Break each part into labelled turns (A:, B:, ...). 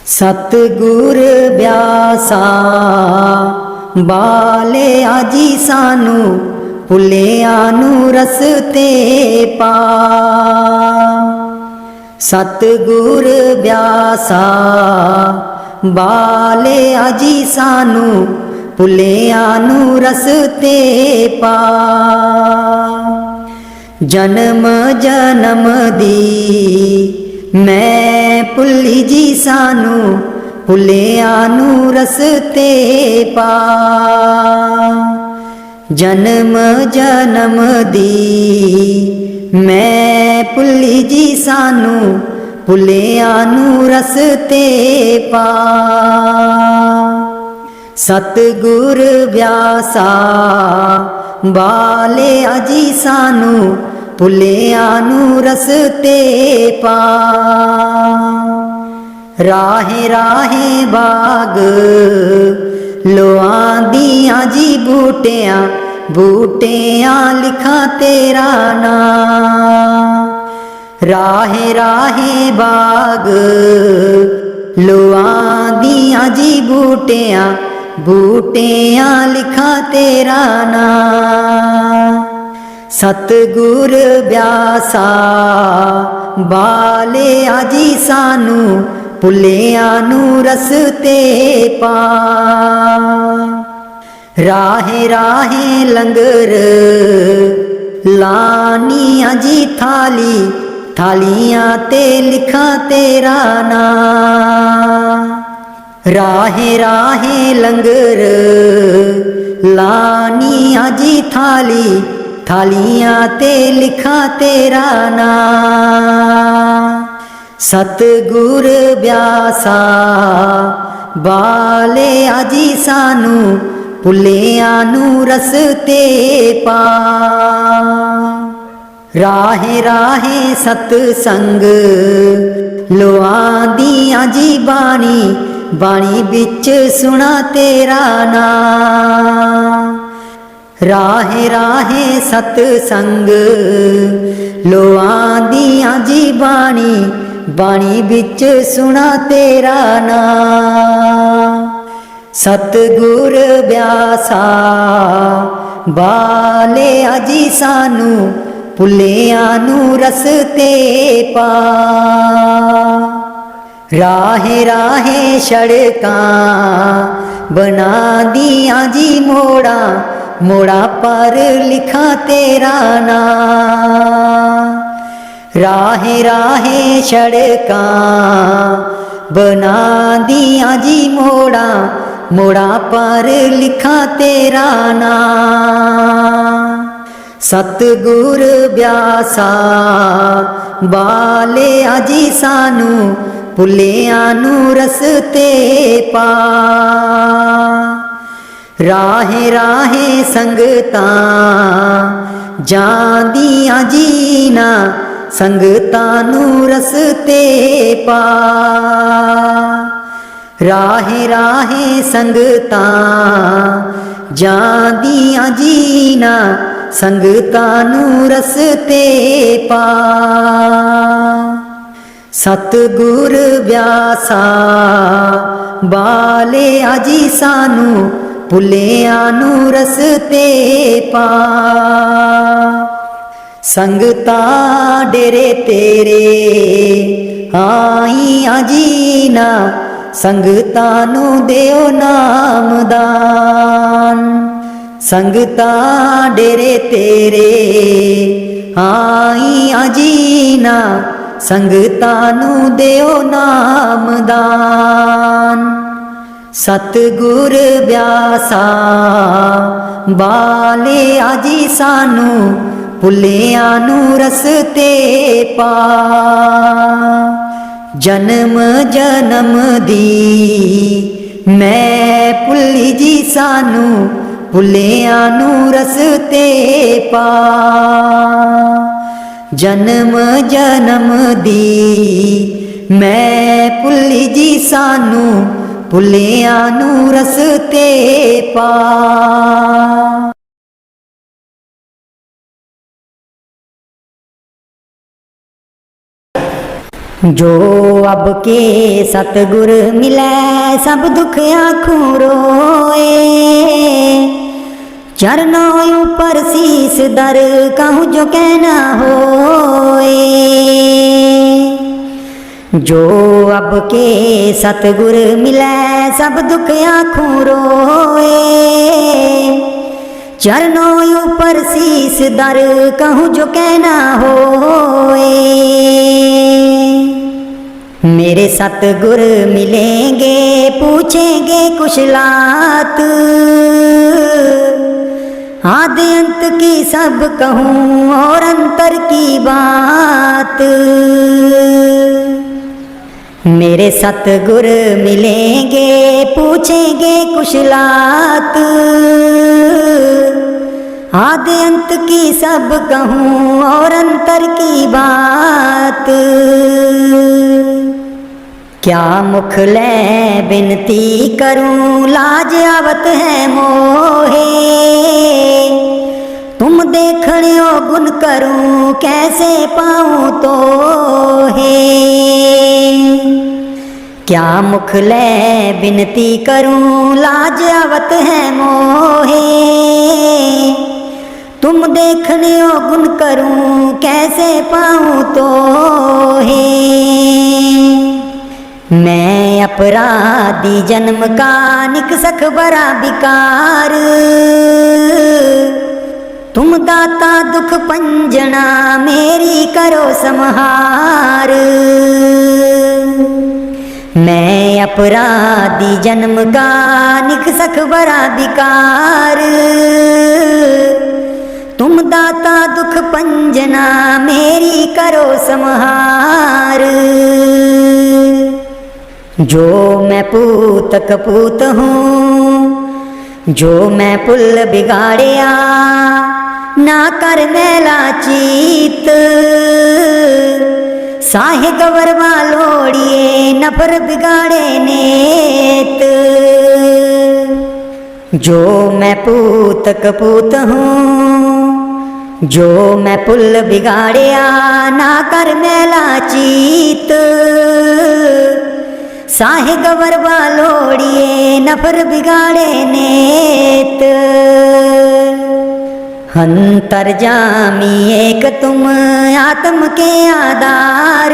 A: सतगुर ब्यासा बालिया जी सानू भुलिया नू रस्ते पा। सतगुर ब्यासा बालिया जी सानू भुलिया नू रस्ते पा। जन्म जन्म दी मैं भुली जी सानू भुलिया नू रस्ते पा। जन्म जन्म दी मैं भुली जी सानू भुलिया नू रस्ते पा। सतगुर ब्यासा बालिया जी सानू भुलिया नू रस्ते पा। राहे राहे बाग लोआंदियां जी बूटियां बूटियां लिखा तेरा नाम। राहे राहे बाग लोआंदियां जी बूटियां बूटियां लिखा तेरा नाम। सतगुर ब्यासा बालिया जी सानू भुलिया नू रस्ते पा। राहे राहे लंगर लानिया जी थाली थालियां ते लिखा तेरा नाम। राहे राहे लंगर लानिया जी थाली थालियां ते लिखा तेरा नाम। सतगुर ब्यासा बालिया जी सानू भुलिया नू रस्ते पा। राहे राहे सतसंग लोआंदियां जी बाणी बाणी बिच सुना तेरा नाम। राहे राहे सतसंग लोआंदियां जी बाणी बाणी बिच सुना तेरा नाम। सतगुर ब्यासा बालिया जी सानू भुलिया नू रस्ते पा। राहे राहे सड़कां बना दियां जी मोड़ा मोड़ा पर लिखा तेरा नाम। राहे राहे सड़कां बना दियां जी मोड़ा मोड़ा पर लिखा तेरा नाम। सतगुर ब्यासा बालिया जी सानू भुलिया नू रस्ते पा। राहे राहे संगतां जांदियां जीना संगतां नू रस्ते पा। राहे राहे संगतां जांदियां जीना संगतां नू रस्ते पा। सतगुर ब्यासा बालिया जी सानू भुलिया नू रस्ते पा। संगतां डेरे तेरे आईयां जीना संगतां नू देओ नाम दान। संगतां डेरे तेरे आईयां जीना संगतां नू देओ नाम दान। सतगुर ब्यासा बालिया जी सानू भुलिया नू रस्ते पा। जन्म जन्म दी मैं भुली जी सानू भुलिया नू रस्ते पा। जन्म जन्म दी मैं भुली जी सानू भुलिया नू रस्ते पा। जो अब के सतगुर मिलै सब दुख आँखों रोए। चरणों ऊपर शीस दर कहूँ जो कहना होए। जो अब के सतगुर मिलै सब दुख आँखों रोए। चरणों ऊपर शीस दर कहूँ जो कहना होए। मेरे सतगुर मिलेंगे पूछेंगे कुशलात। आदि अंत की सब कहूँ और अंतर की बात। मेरे सतगुर मिलेंगे पूछेंगे कुशलात। आदि अंत की सब कहूँ और अंतर की बात। क्या मुख ले बिनती करूं लाज आवत है मोहे। तुम देखणियो गुण करूं कैसे पाऊं तो है। क्या मुख ले बिनती करूं लाज आवत है मोहे। तुम देखणियो गुण करूं कैसे पाऊं तो है। मैं अपराधी जन्म का निकसक बड़ा बिकार। तुम दाता दुख पंजना मेरी करो संहार। मैं अपराधी जन्म का निकसक बड़ा बिकार। तुम दाता दुख पंजना मेरी करो संहार। जो मैं पूत कपूत हूँ जो मैं पुल बिगाड़िया ना कर मैला चीत। साहे गवरवा लोड़िए नफर बिगाड़े नेत। जो मैं पूत कपूत हूँ जो मैं पुल बिगाड़िया ना कर मैला चीत। साहे गवरवा लोड़िए नफर बिगाड़े नेत। अंतर्जामी एक तुम आत्म के आधार।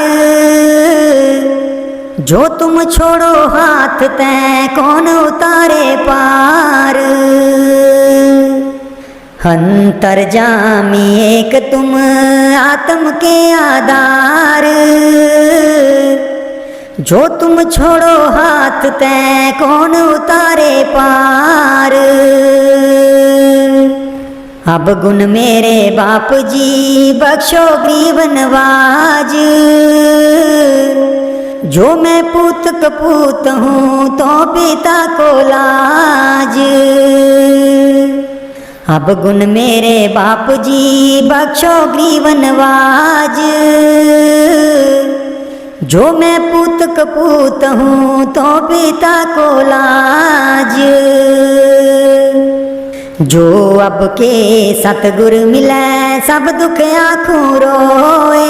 A: जो तुम छोड़ो हाथ तै कौन उतारे पार। अंतर्जामी एक तुम आत्म के आधार। जो तुम छोड़ो हाथ तै कौन उतारे पार। अब गुण मेरे बाप जी बख्शो ग्रीव नवाज। जो मैं पूत कपूत हूँ तो पिता को लाज। अब गुण मेरे बाप जी बख्शो ग्रीव नवाज। जो मैं पूत कपूत हूँ तो पिता को लाज। जो अब के सतगुर मिलै सब दुख आँखों रोए।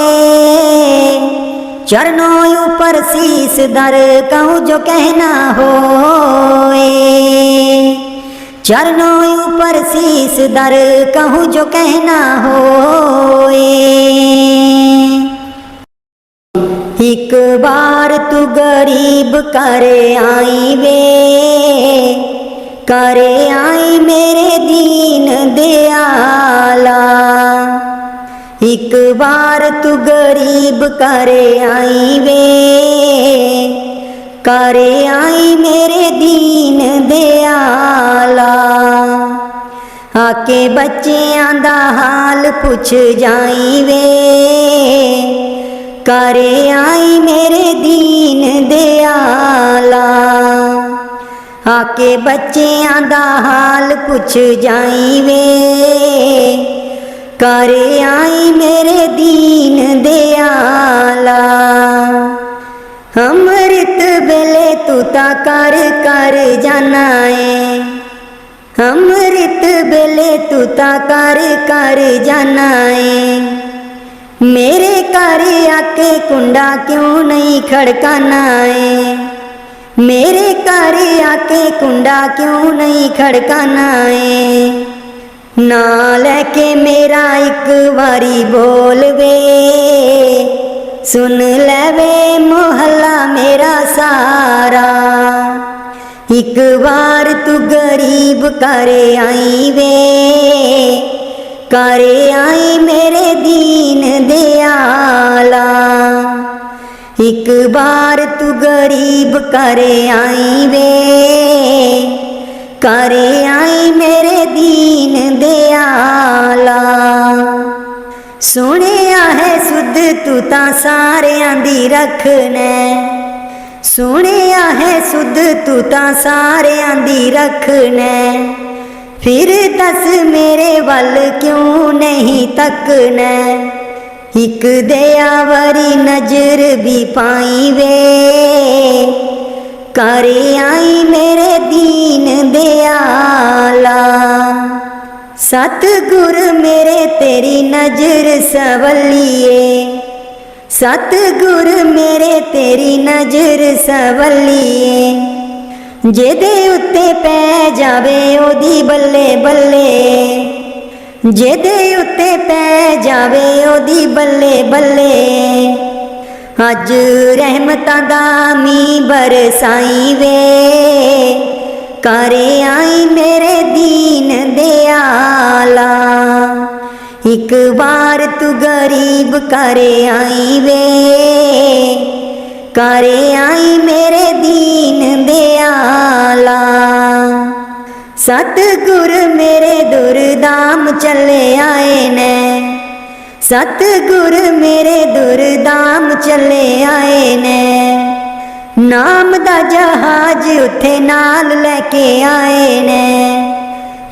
A: चरणों ऊपर शीस दर कहूँ जो कहना होए। चरणों ऊपर शीस दर कहूँ जो कहना होए। एक बार तू गरीब करे आई वे। करे आई मेरे दीन दयाला। एक बार तू गरीब करे आई वे। करे आई मेरे दीन दयाला। आके बच्चियां दा हाल पुछ जाई वे। करे आई मेरे दीन दयाला। आके बच्चियां दा हाल पुछ जाई वे। करे आई मेरे दीन दयाला। अमृत बेले तू ता कर कर जाना है। अमृत बेले तू ता कर कर जाना है। मेरे घर आके कुंडा क्यों नहीं खड़काना है, मेरे घर आके कुंडा क्यों नहीं खड़काना है। ना लेके मेरा एक बारी बोल वे, सुन लेवे मोहल्ला मेरा सारा। एक बार तू गरीब करे आई वे, करे आई मेरे दीन दयाला। एक बार तू गरीब करे आई वे, करे आई मेरे दीन दयाला। सुनिया है सुध तू ता सारियां दी रखने, सुनिया है सुध तू ता सारियां दी रखने। फिर दस मेरे वल क्यों नहीं तकने, एक दयावरी नजर भी पाई वे, करे आई मेरे दीन दयाला। सतगुर मेरे तेरी नजर सवलिए, सतगुर मेरे तेरी नजर सवलिए। जेदे उत्ते पै जावे ओदी बल्ले बल्ले, जेदे उत्ते पै जावे ओदी बल्ले बल्ले। अज रहमतां दा मीं बरसाई वे, करे आई मेरे दीन दयाला। एक बार तू गरीब करे आई वे, करे आई मेरे दीन दयाला। सतगुर मेरे दुर्दाम चले आए ने, सतगुर मेरे दुर्दाम चले आए ने। नाम दा जहाज उथे नाल लेके आए ने,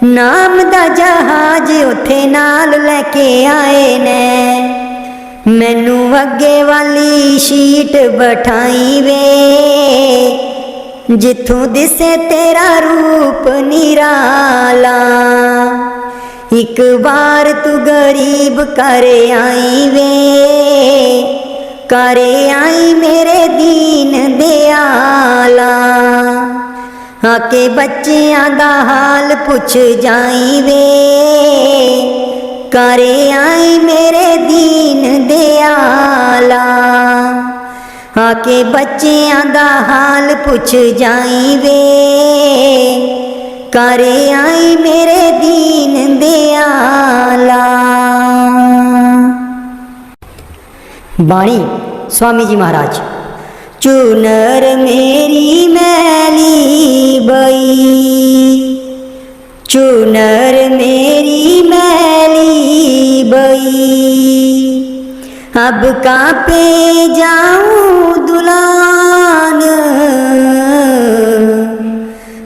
A: नाम दा जहाज उथे नाल लेके आए ने। मैनू अगे वाली शीट बैठाई वे, जिथों दिसे तेरा रूप निराला। एक बार तू गरीब करे आई वे, करे आई मेरे दीन दयाला। आके बच्चियां दा हाल पुछ जाई वे, करे आई मेरे दीन दयाला। आके बच्चियां दा हाल पुछ जाई वे, करे आई मेरे दीन दयाला। बाणी स्वामी जी महाराज। चूनर मेरी मैली बई, चूनर मेरी मैली बई। अब कांपे जाऊं दुलान,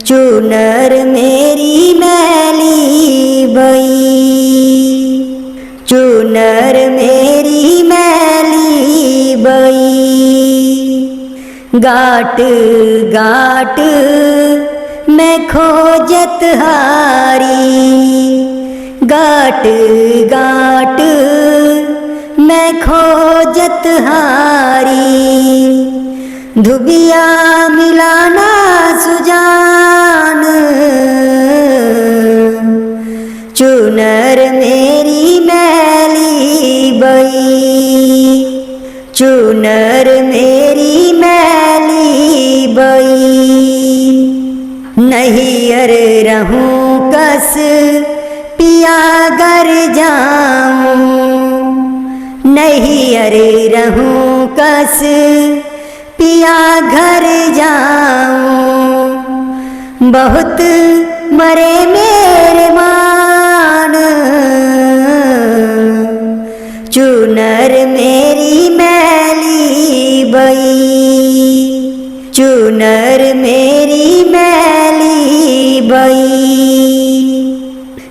A: चूनर मेरी मैली बई, चूनर मेरी मैली बई। गाट गाट मैं खोजत हारी, गाट गाट मैं खोजत हारी। धुबिया मिलाना सुजान, चूनर मेरी मैली बई, चूनर मेरी मैली बई। नहीं अर रहूं कस पिया घर जाऊं, नहीं अरे रहूं कस पिया घर जाऊं। बहुत मरे मेरे मान, चूनर मेरी मैली बई, चूनर मेरी मैली बई।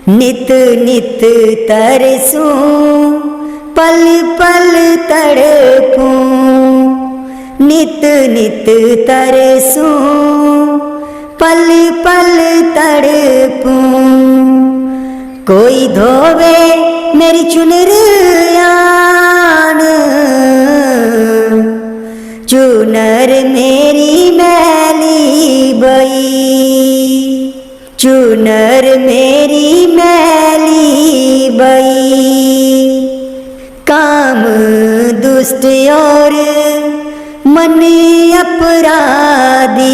A: नित नित तरसूं पल पल तड़पूं, नित नित तरसूं पल पल तड़पूं। कोई धोवे मेरी चुनरियाँ, चूनर मेरी मैली बई, काम दुष्ट और मन अपराधी,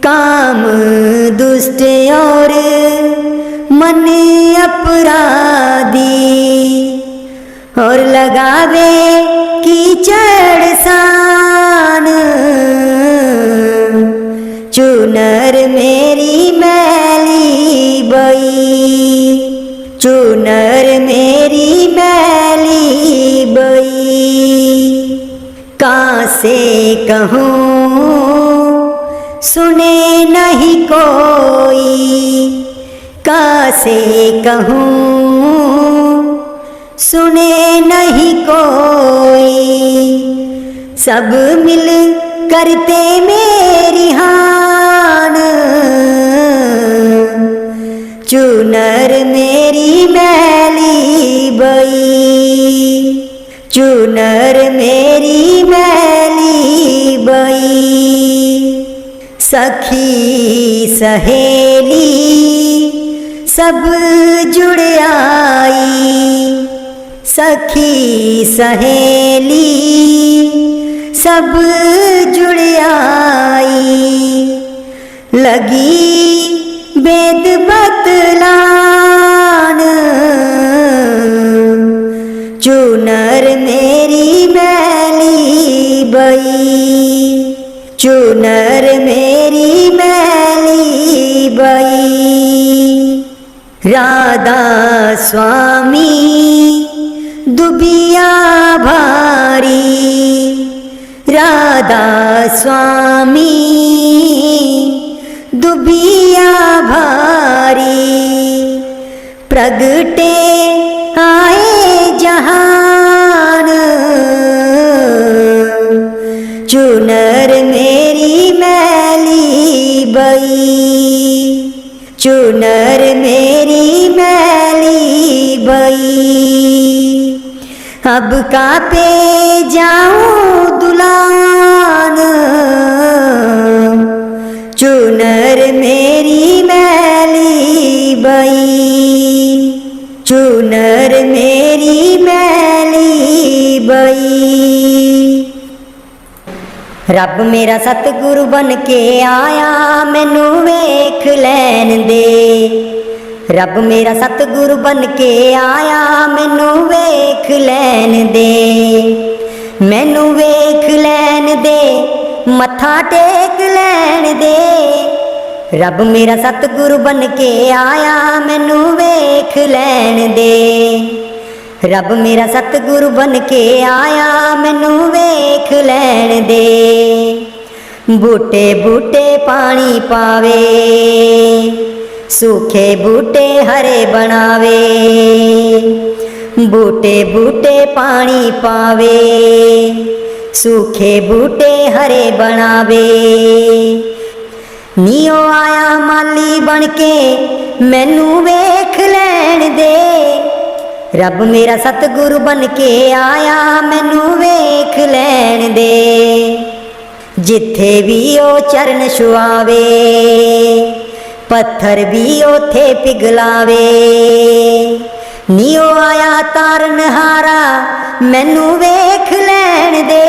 A: काम दुष्ट और मन अपराधी, और लगावे कीचड़ सान, चूनर मेरी मैली बई, चूनर मेरी मैली बई। कहाँ से कहूँ सुने नहीं कोई, कहाँ से कहूँ सुने नहीं कोई, सब मिल करते मेरी हान, चूनर मेरी मैली बई, चूनर मेरी मैली बई। सखी सहेली सब जुड़ आई, सखी सहेली सब जुड़ आई, लगी वेद बतलान, चूनर मेरी मैली बई, चूनर मेरी मैली बई। राधा स्वामी दुबिया भारी, राधा स्वामी दुबिया भारी, प्रगटे आए जहान, चूनर मेरी मैली बई, चूनर मेरी मैली बई। अब कापे जाऊं दुलान, चूनर मेरी मैली बई, चूनर मेरी मैली बई। रब मेरा सतगुरु बन के आया मैनू वेख लैन दे, रब मेरा सतगुरु बन के आया मैनू वेख लैन दे, मैनू वेख लैन दे, मत्था टेक लैन दे, रब मेरा सतगुरु बन के आया मैनू वेख लैन दे, रब मेरा सतगुरु बन के आया मैनू वेख लैन दे। बूटे बूटे पानी पावे, सूखे बूटे हरे बनावे, बूटे बूटे पानी पावे, सूखे बूटे हरे बनावे। नीओ आया माली बन के मैनू वेख लैन दे, रब मेरा सतगुरु बन के आया मैनू वेख लैन दे। जिथे भी ओ चरण छुआवे, पत्थर भी ओथे पिघलावे, नीओ आया तारन हारा मैनू वेख लैन दे,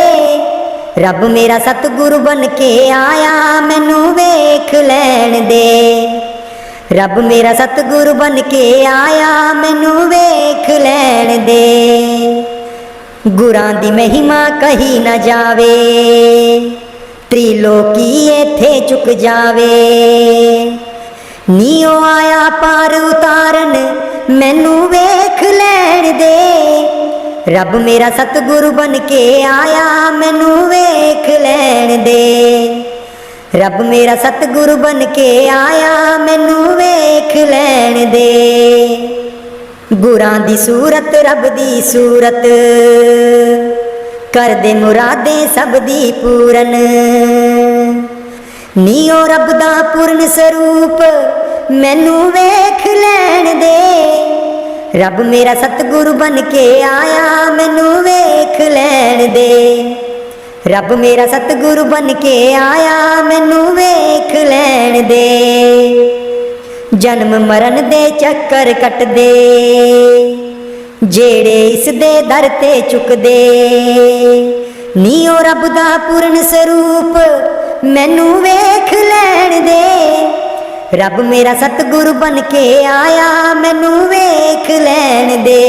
A: रब मेरा सतगुरु बन के आया मैनू वेख लैन दे, रब मेरा सतगुरु बन के आया मैनू वेख लैन दे। गुरां दी महिमा कही न जावे, त्रिलोकी इत्थे चुक जावे, नीओ आया पार उतारन मैनू वेख लैन दे, रब मेरा सतगुरु बन के आया मैनू वेख लैन दे, रब मेरा सतगुरु बन के आया मैनू वेख लैन दे। गुरां दी सूरत रब दी सूरत, कर दे मुरादे सब दी पूरन, नीओ रब दा पूर्ण स्वरूप मैनू वेख लैन दे, रब मेरा सतगुरु बन के आया मैनू वेख लैन दे, रब मेरा सतगुरु बन के आया मैनू वेख लैन दे। जन्म मरण दे चक्कर कटदे जेड़े इस दे दर ते चुकदे। नी ओ रब दा पूर्ण स्वरूप मैनू वेख लैण दे। रब मेरा सतगुरु बन के आया मैनू वेख लैण दे।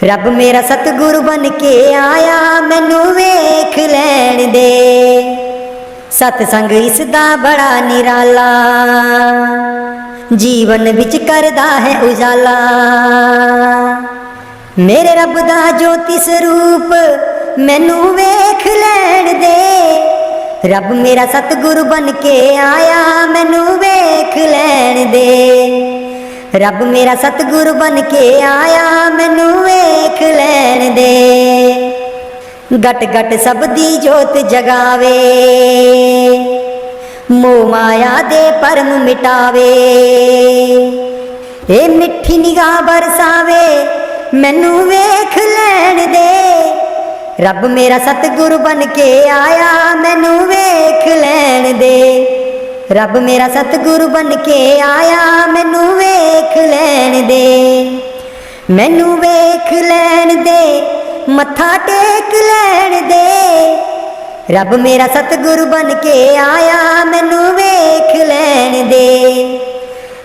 A: रब मेरा सतगुरु बन के आया मैनू वेख लैण दे। सतसंग इसदा बड़ा निराला जीवन विच करदा है उजाला। मेरे रब दा ज्योति स्वरूप मैनू वेख लैण दे। रब मेरा सतगुरु बन के आया मैनू वेख लैण दे। रब मेरा सतगुरु बन के आया मैनू वेख लैण दे। गट गट सब दी जोत जगावे मोह माया दे परम मिटावे। ए मिठी निगाह बरसावे मैनू वेख लैण दे। रब मेरा सतगुरु बन के आया मैनू वेख लैण दे। रब मेरा सतगुरु बन के आया मैनू वेख लैण दे। मैनू वेख लैण दे मत्था टेक लैण दे। रब मेरा सतगुरु बन के आया मैनू वेख लैण दे।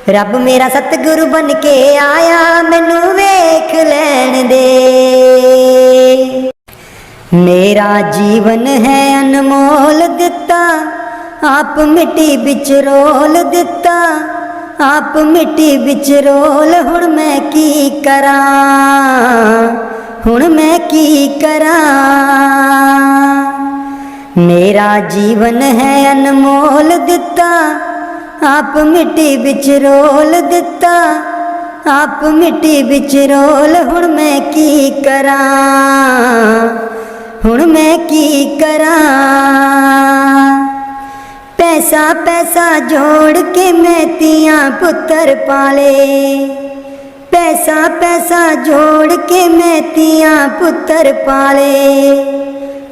A: रब मेरा सतगुरु बन के आया मैनू वेख लैण दे। मेरा जीवन है अनमोल दिता आप मिट्टी बिच रोल दिता। आप मिट्टी बिच रोल हुण मैं की करां हुण मैं की करां। मेरा जीवन है अनमोल दिता आप मिट्टी बिच रोल दिता। आप मिट्टी बिच रोल हुण मैं की करां हुण मैं की करां। पैसा पैसा जोड़ के मैं तियां पुत्तर पाले। पैसा पैसा जोड़ के मैं तियां पुत्तर पाले।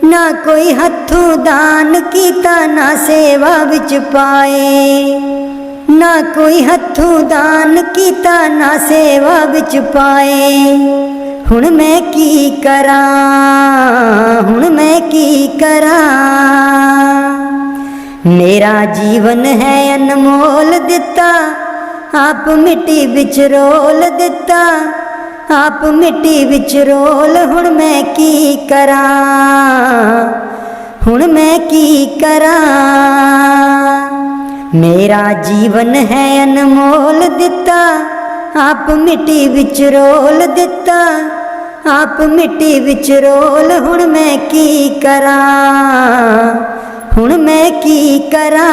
A: ना कोई हथों दान कीता ना सेवा विच पाए। ना कोई हथों दान कीता ना सेवा विच पाए। हुण मैं की करां हुण मैं की करां। मेरा जीवन है अनमोल दिता आप मिट्टी बिच रोल दिता। आप मिट्टी बिच रोल हुण मैं की करां हुण मैं की करां। मेरा जीवन है अनमोल दिता आप मिट्टी बिच रोल दिता। आप मिट्टी बिच रोल हुण मैं की करां हुण मैं की करां।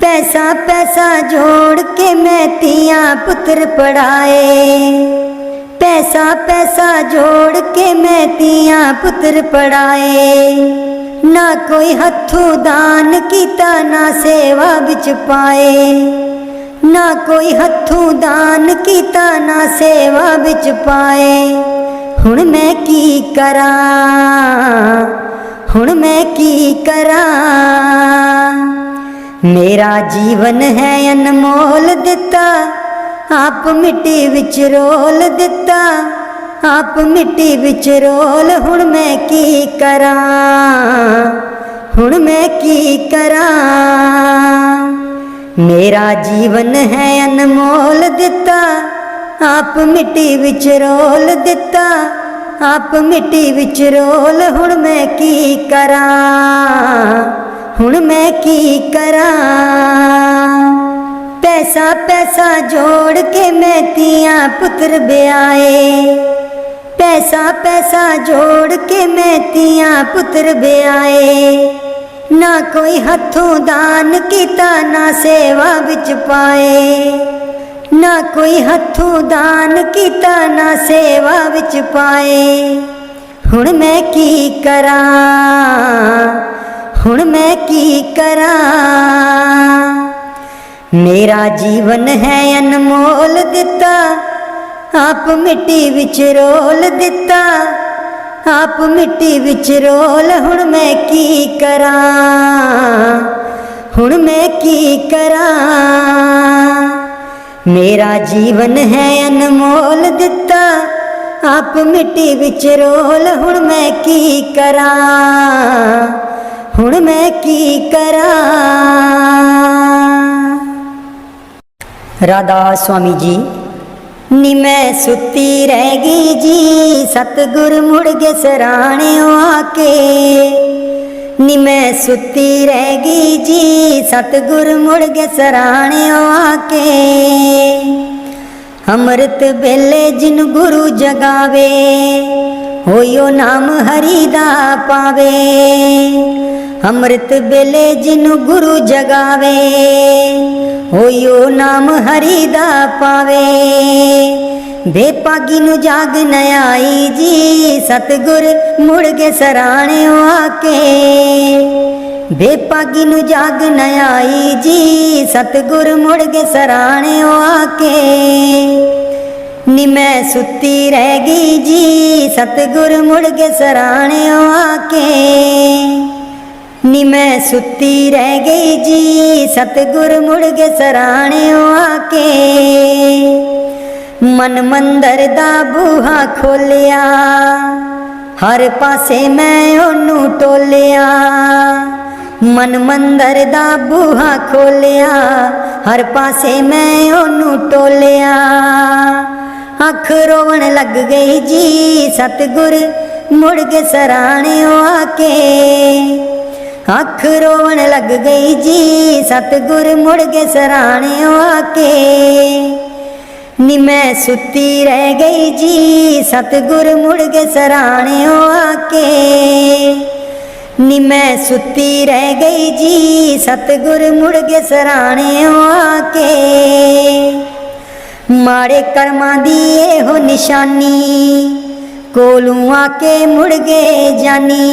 A: पैसा पैसा जोड़ के मैं तियां पुत्र पढ़ाए। पैसा पैसा जोड़ के मैं तियां पुत्र पढ़ाए। ना कोई हथों दान कीता ना सेवा विच पाए। ना कोई हथों दान कीता ना सेवा विच पाए। हुण मैं की करां हुण मैं की करां। मेरा जीवन है अनमोल दिता आप मिट्टी विच रोल दिता। आप मिट्टी विच रोल हुण मैं की करां हुण मैं की करां। मेरा जीवन है अनमोल दिता आप मिट्टी विच रोल दिता। आप मिट्टी विच रोल हुण मैं की करां हुण मैं की करां। पैसा पैसा जोड़ के मैं तियां पुत्र ब्याए। पैसा पैसा जोड़ के मैं तियां पुत्र ब्याए। ना कोई हथों दान कीता ना सेवा विच पाए। ना कोई हथों दान कीता ना सेवा विच पाए। हुण मैं की करां हुण मैं की करां। मेरा जीवन है अनमोल दिता आप मिट्टी विच रोल दिता। आप मिट्टी विच रोल हुण मैं की करां हुण मैं की करा। मेरा जीवन है अनमोल दिता, आप मिट्टी विच रोल। हुण मैं की करा, हुण मैं की करा। राधा स्वामी जी। नी मैं सुती रह गई जी, सतगुर मुड़ गए सराणे आके। नी मैं सुती रह गई जी, सतगुर मुड़ गए सराणे आके। अमृत बेले जिन गुरु जगावे, होयो नाम हरि दा पावे। अमृत बेले जिन गुरु जगावे, होयो नाम हरि दा पावे। बेपागी नू जाग न आई जी, सतगुर मुड़ गए सराणे आके। बेपागी नू जाग न आई जी, सतगुर मुड़ गए सराणे आके। नी मैं सुती रह गई जी, सतगुर मुड़ गए सराणे आके। नी मैं सुती रह गई जी, सतगुर मुड़ गए सराणे आके। मन मंदर दा बूहा खोलिया, हर पासे मैं ओनू टोलिया। मन मंदर दा बूहा खोलिया, हर पासे मैं ओनू टोलिया। अख रोवण लग गई जी, सतगुर मुड़ गए सराणे आके। अख रोवण लग गई जी, सतगुर मुड़ गए सराणे आके। नी मैं सुती रह गई जी, सतगुर मुड़ गए सराणे आके। नी मैं सुती रह गई जी, सतगुर मुड़ गए सराणे आके। माड़े कर्मां दी एहो निशानी, कोलू आके मुड़ गए जानी।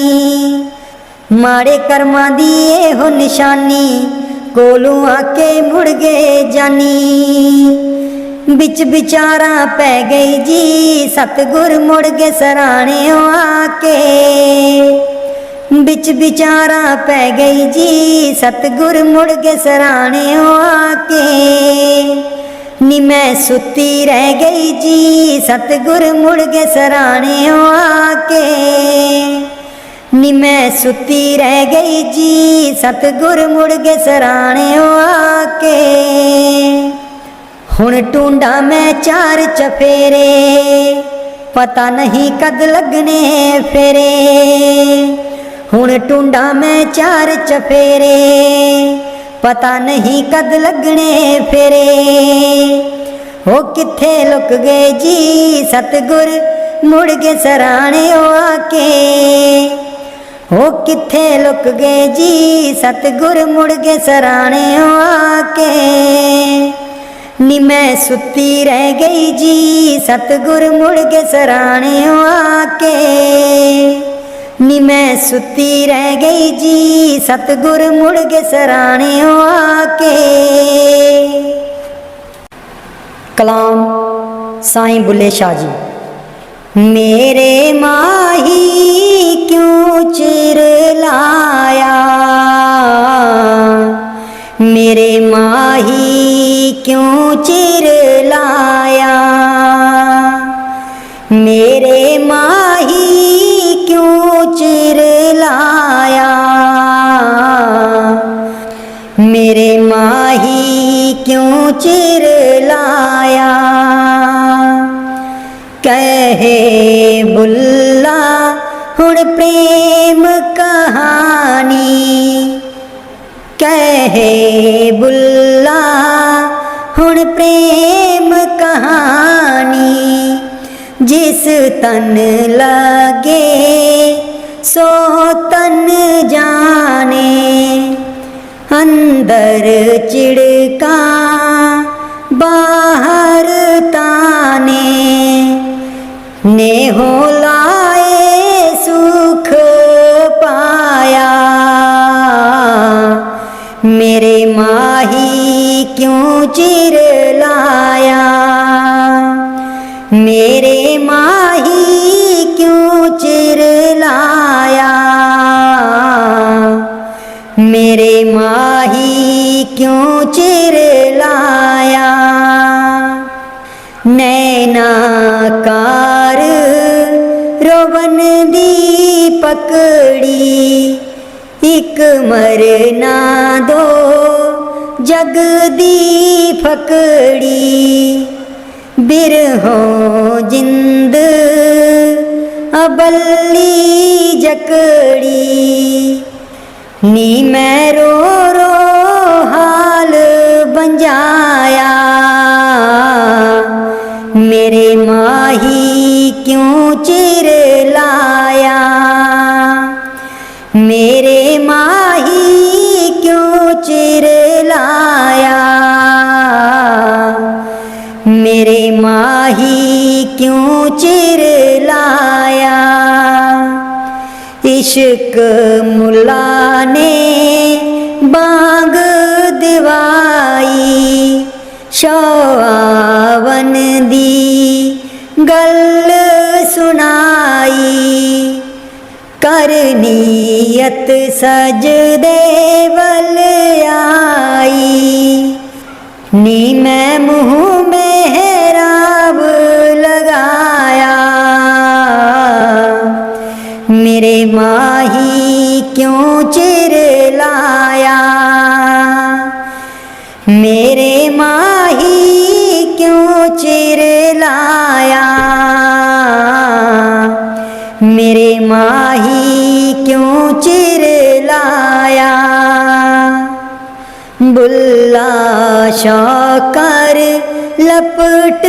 A: माड़े कर्मां दी एहो निशानी, कोलू आके मुड़ गए जानी। बिच बिचारा पै गई जी, सतगुर मुड़ गए सराणे आके। बिच बिचारा पै गई जी, सतगुर मुड़ गए सराणे आके। नी मैं सुती रह गई जी, सतगुर मुड़ गए सराणे आके। नी मैं सुती रह गई जी, सतगुर मुड़ गए सराणे आके। हुण टूंडा मैं चार चफेरे, पता नहीं कद लगने फेरे। हुण टूंडा मैं चार चफेरे, पता नहीं कद लगने फेरे। हो किथे लुक गए जी, सतगुर मुड़ गए सराणे आके। हो किथे लुक गए जी, सतगुर मुड़ गए सराणे आके। नी मैं सुती रह गई जी, सतगुर मुड़ गए सराणे आके। नी मैं सुती रह गई जी, सतगुर मुड़ गए सराणे आके। कलाम साईं बुल्ले शाह जी। मेरे माही क्यों चिर लाया, मेरे माही क्यों चिर लाया। मेरे माही क्यों चिर लाया, मेरे माही क्यों चिर लाया। कहे बुल्ला हुण प्रेम कहानी, कहे बुल्ला हुण प्रेम कहानी। जिस तन लगे सो तन जाने, अंदर चिड़का बाहर ताने। नेहो लाए सुख पाया, मेरे माही क्यों चिर लाया। मेरे माही क्यों चिर लाया, मेरे माही क्यों चिर लाया, नैनाकार रोवन दी पकड़ी, एक मरना दो जग दी फकड़ी, बिरहों जिंद अबली जकड़ी, नी मैं रो रो हाल बंजाया, मेरे माही क्यों चिर लाया, मेरे माही क्यों चिर लाया, मेरे माही क्यों चिर लाया। इश्क मुला ने बांग दिवाई, शौआवन दी गल सुनाई, कर नीयत सजदे वल आई, नी मैं मुँह मेहराब लगाया, मेरे माही क्यों चिर लाया, मेरे माही क्यों चिर लाया, मेरे माही क्यों चिर लाया। बुल्ला शौकर लपट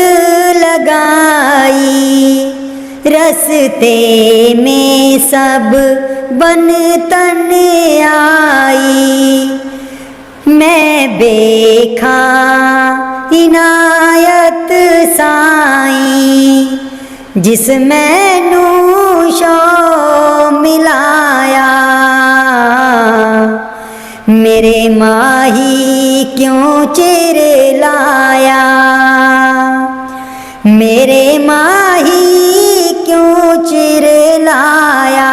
A: लगाई, रस्ते में सब बन तन आई, मैं देखा इनायत साई, जिस मैनू शौ मिलाया, मेरे माही क्यों चिर लाया, मेरे माही क्यों चिर लाया,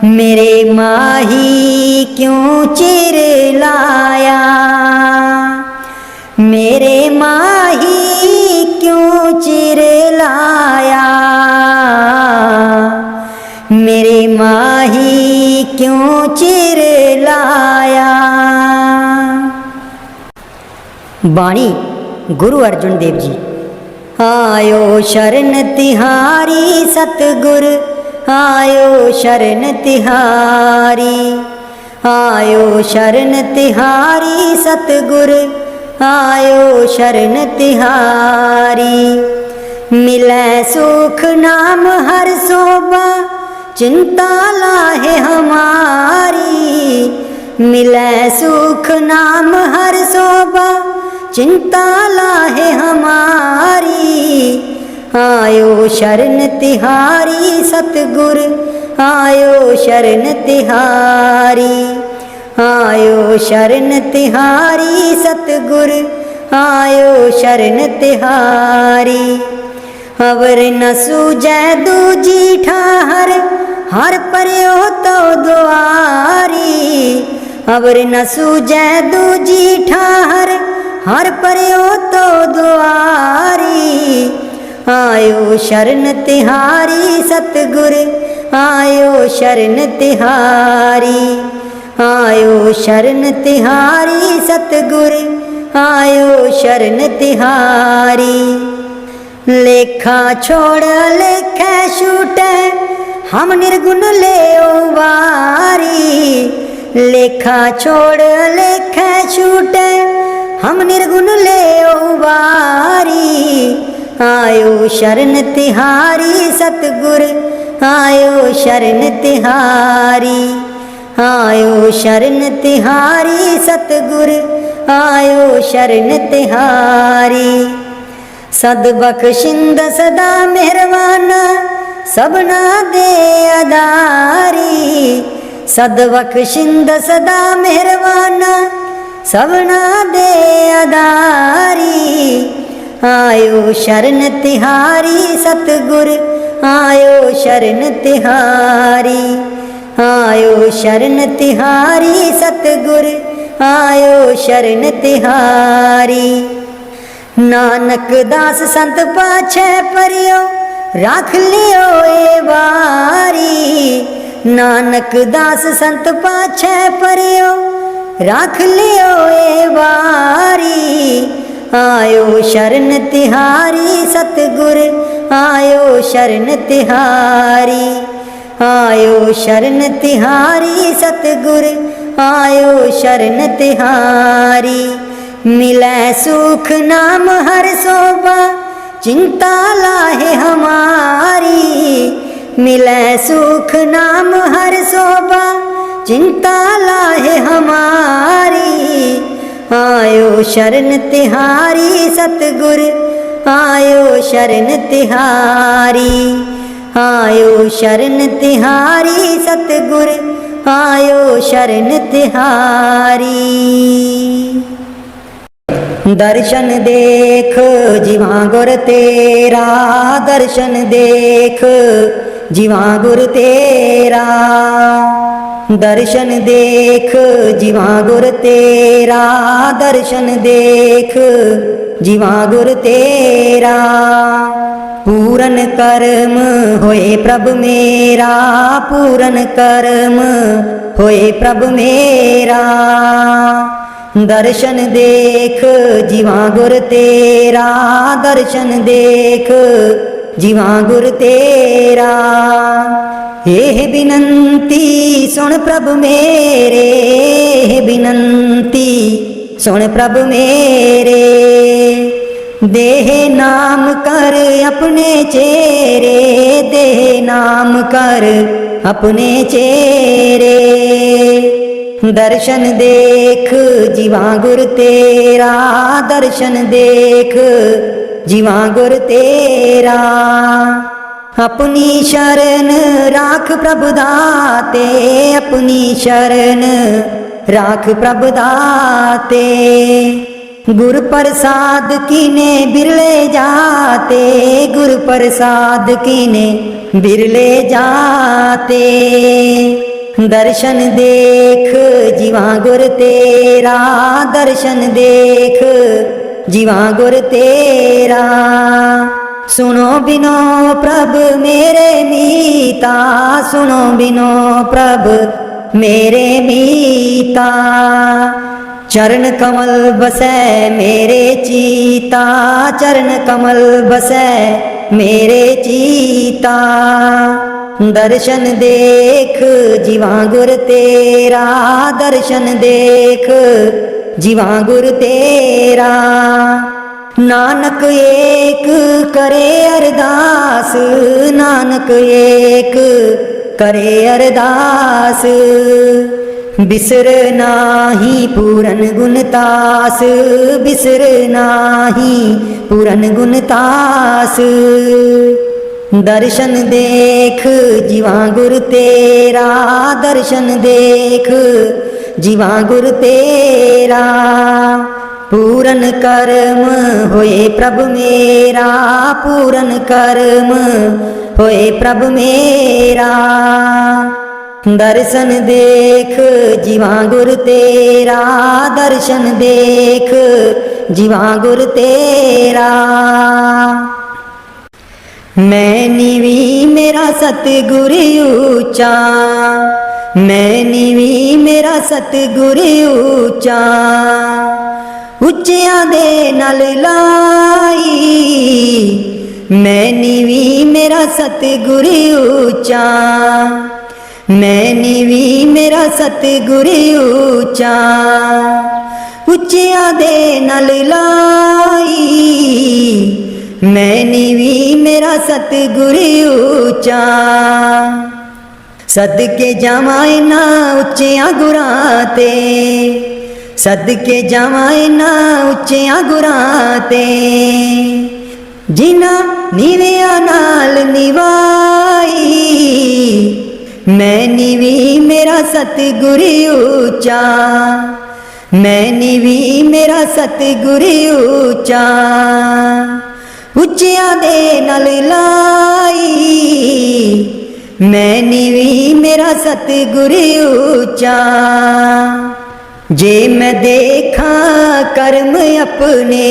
A: मेरे माही क्यों चिर लाया, मेरे माही क्यों चिर लाया, मेरे माही क्यों चिर लाया। बाणी गुरु अर्जुन देव जी। आयो शरण तिहारी सतगुर, आयो शरण तिहारी, आयो शरण तिहारी सतगुर, आयो शरण तिहारी, मिलै सुख नाम हर सोबा, चिंता लाहे हमारी, मिलै सुख नाम हर सोबा, चिंता लाहे हमारी, आयो शरण तिहारी सतगुर, आयो शरण तिहारी, आयो शरण तिहारी सतगुर, आयो शरण तिहारी, अवर न सूझै दूजी ठाहर, हर पर्यो तो द्वारी, अवर न सूझै दूजी ठाहर, हर पर्यो तो द्वारी, आयो शरण तिहारी सतगुर, आयो शरण तिहारी, आयो शरण तिहारी सतगुर, आयो शरण तिहारी, लेखा छोड़ लेखे छूटे, हम निर्गुण ले वारी, लेखा छोड़ लेखे छूटे, हम निर्गुण ले वारी, आयो शरण तिहारी सतगुर, आयो शरण तिहारी, आयो शरण तिहारी सतगुर, आयो शरण तिहारी, सदबख्शिंद सदा मेहरबाना, सबना दे अदारी, सदबख्शिंद सदा मेहरबाना, सबना दे अदारी, आयो शरण तिहारी सतगुर, आयो शरण तिहारी, आयो शरण तिहारी सतगुर आयो शरण तिहारी। नानक दास संत पाछे परियो राख लियो ए बारी। नानक दास संत पाछे परियो राख लियो ए बारी। आयो शरण तिहारी सतगुर आयो शरण तिहारी। आयो शरण तिहारी सतगुर आयो शरण तिहारी। मिलै सुख नाम हर शोभा चिंता लाहे हमारी। मिलै सुख नाम हर शोभा चिंता लाहे हमारी। आयो शरण तिहारी सतगुर आयो शरण तिहारी। आयो शरण तिहारी सतगुर आयो शरण तिहारी। दर्शन देख जीवा गुर तेरा दर्शन देख जीवा गुर तेरा। दर्शन देख जीवा गुर तेरा दर्शन देख जीवा गुर तेरा। पूरन कर्म होए प्रभु मेरा पूरन कर्म होए प्रभु मेरा। दर्शन देख जीवा गुर तेरा दर्शन देख जीवा गुर तेरा। एह बिनंती सुन प्रभु मेरे बिनंती सुन प्रभु मेरे। देह नाम कर अपने चेरे देह नाम कर अपने चेरे। दर्शन देख जीवा गुर तेरा दर्शन देख जीवा गुर तेरा। अपनी शरण राख प्रभु दाते अपनी शरण राख प्रभु दाते। गुर प्रसाद कीने बिरले जाते गुर प्रसाद कीने बिरले जाते। दर्शन देख जीवा गुर तेरा दर्शन देख जीवा गुर तेरा। सुनो बिनो प्रभ मेरे मीता सुनो बिनो प्रभ मेरे मीता। चरण कमल बसै मेरे चीता चरण कमल बसै मेरे चीता। दर्शन देख जीवा गुर तेरा दर्शन देख जीवा गुर तेरा। नानक एक करे अरदास नानक एक करे अरदास। बिसर नाही पूरन गुणतास बिसर नाही पूरन गुणतास। दर्शन देख जीवा गुर तेरा दर्शन देख जीवा गुर तेरा। पूरन कर्म होए प्रभु मेरा पूरन कर्म होए प्रभु मेरा। दर्शन देख जीवा गुर तेरा दर्शन देख जीवा गुर तेरा। मैं नीवी मेरा सतगुर ऊंचा मैं नीवी मेरा सतगुर ऊंचा। उच्चियां दे नाल लाई मैं नीवी मेरा सतगुर ऊंचा। मैं नीवी मेरा सतगुर ऊंचा। उच्चियां दे नाल लाई मैं नीवी मेरा सतगुर ऊंचा। सदके जावां ना उच्चियां गुरां ते सदके जावां ना उच्चियां गुरां ते। जिन्हां नीवियां नाल निवाई मैं नीवी मेरा सतगुर ऊंचा। मैं नीवी मेरा सतगुर ऊंचा। उच्चियां दे नाल लाई मैं नीवी मेरा सतगुर ऊंचा। जे मैं देखा कर्म अपने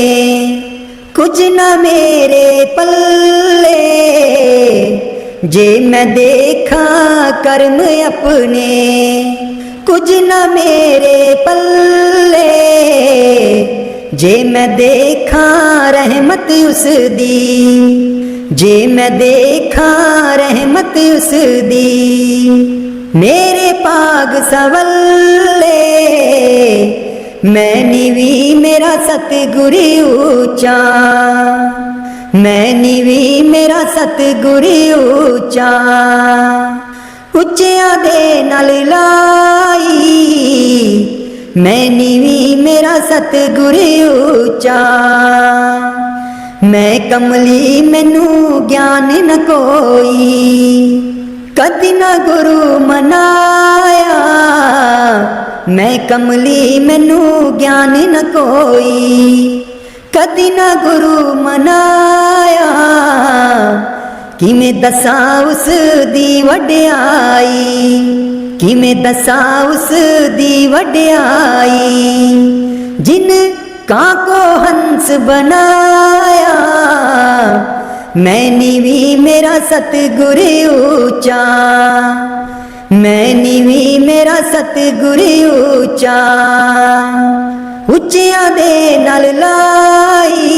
A: कुछ न मेरे पल्ले, जे मैं देखा कर्म अपने कुछ न मेरे पल्ले, जे मैं देखा रहमत उस दी, जे मैं देखा रहमत उस दी, मेरे पाग सवल्ले, मैं नीवी मेरा सतगुर ऊंचा। मैं नीवी मेरा सतगुर ऊंचा। ਉੱਚਿਆਂ ਦੇ ਨਾਲ ਲਾਈ, मैं नीवी मेरा सतगुर ऊंचा। मैं कमली मैनू ज्ञान न कोई, कदी न गुरु मनाया। मैं कमली मैनू ज्ञान न कोई, कदी न गुरु मनाया। किमें दसा उस दी वड्याई, किमें दसा उस दी वड्याई, जिन कां को हंस बनाया। मैं नीवी मेरा सतगुर ऊंचा। मैं नीवी मेरा सतगुर ऊंचा। ਉੱਚਿਆਂ ਦੇ ਨਾਲ ਲਾਈ,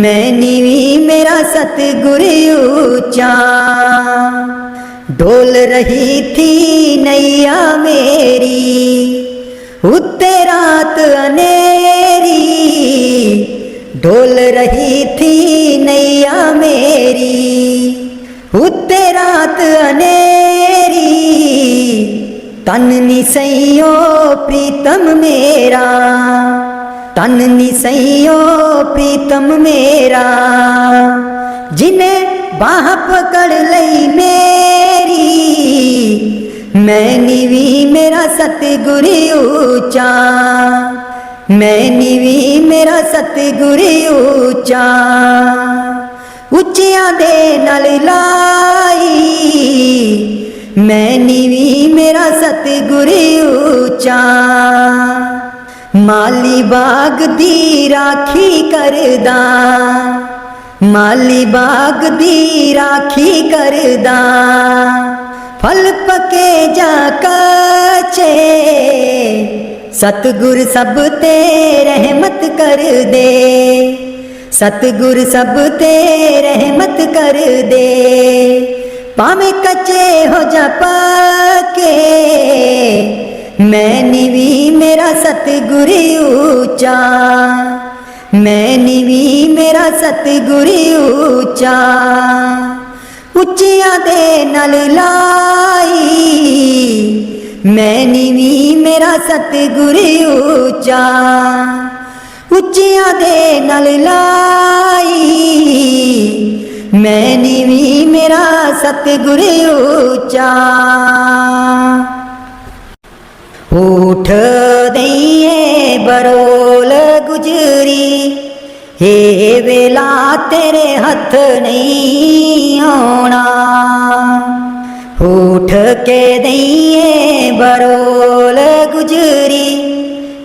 A: मैं नीवी मेरा सतगुर ऊंचा। डोल रही थी नैया मेरी, उत्ते रात अनेरी। डोल रही थी नैया मेरी, उत्ते रात अनेरी। तन निसैयो प्रीतम मेरा, तन निसैयो प्रीतम मेरा। जिन्हें बाह पकड़ लई मेरी, मैं नीवी मेरा सतगुर ऊंचा। मैं नीवी मेरा सतगुर ऊंचा। ਉੱਚਿਆਂ ਦੇ ਨਾਲ ਲਾਈ, मैं नीवी मेरा सतगुर ऊंचा। माली बाग दी राखी करदा, माली बाग दी राखी करदा। फल पके जा कच्चे, सतगुर सब ते रहमत कर दे। सतगुर सब ते रहमत कर दे। भावें कच्चे हो जा पके, मैं नीवी मेरा सतगुर ऊंचा। मैं नीवी मेरा सतगुर ऊंचा। ਉੱਚਿਆਂ ਦੇ ਨਾਲ ਲਾਈ, मैं नीवी मेरा सतगुर ऊंचा। ਉੱਚਿਆਂ ਦੇ ਨਾਲ ਲਾਈ, मैं नीवी मेरा सतगुर ऊंचा। उठ दईए बरोल गुजरी, हे वेला तेरे हथ नहीं आना। उठ के दईए बरोल गुजरी,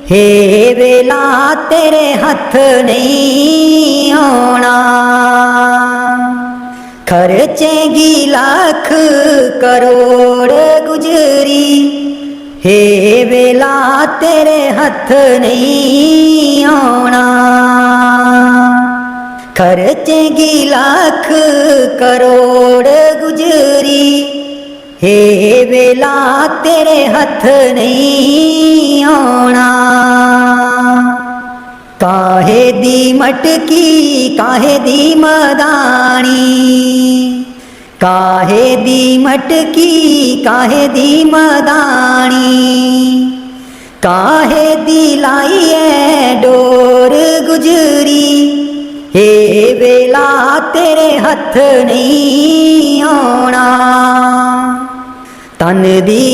A: हे वेला तेरे हथ नहीं आना। खर्चेगी लाख करोड़ गुजरी, हे वेला तेरे हथ नहीं आना। खर्चेगी लाख करोड़ गुजरी, हे वेला तेरे हथ नहीं आना। काहे दी मटकी काहे दी मदानी, काहे दी मटकी काहे दी मदानी। काहे दी लाई है डोर गुजरी, हे वेला तेरे हथ नहीं आना। तन दी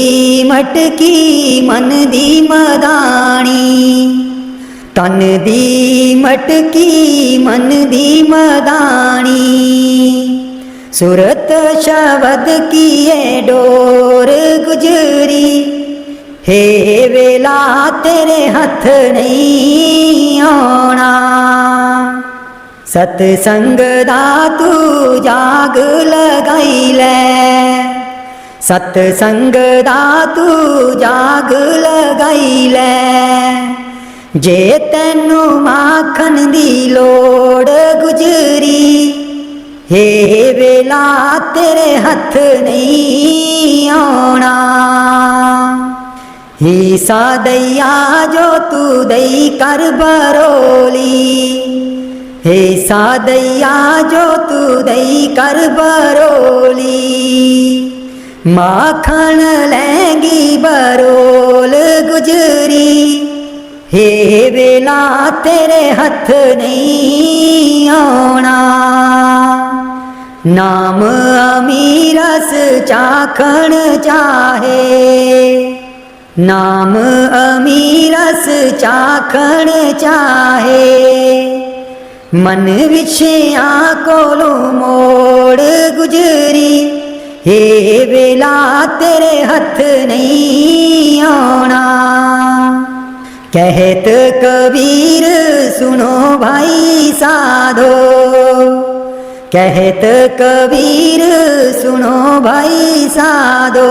A: मटकी मन दी मदानी, तन दी मटकी मन दी मदानी। सूरत शब्द की ये डोर गुजरी, हे वेला तेरे हथ नहीं आना। सतसंग दा तू जाग लगाई लै, सतसंग दा तू जाग लगाई लै। जे तैनू माखन दी लोड़ गुजरी, हे वेला तेरे हथ नहीं आना। हिस्सा दैया जो तू दई कर बरोली, हिस्सा दैया जो तू दई कर बरोली। माखन लैंगी बरोल गुजरी, हे वेला तेरे हथ नहीं आना। नाम अमीरस चाखण चाहे, नाम अमीरस चाखण चाहे। मन विछिया कोलों मोड़ गुजरी, हे वेला तेरे हथ नहीं आना। कहत कबीर सुनो भाई साधो, कहत कबीर सुनो भाई साधो।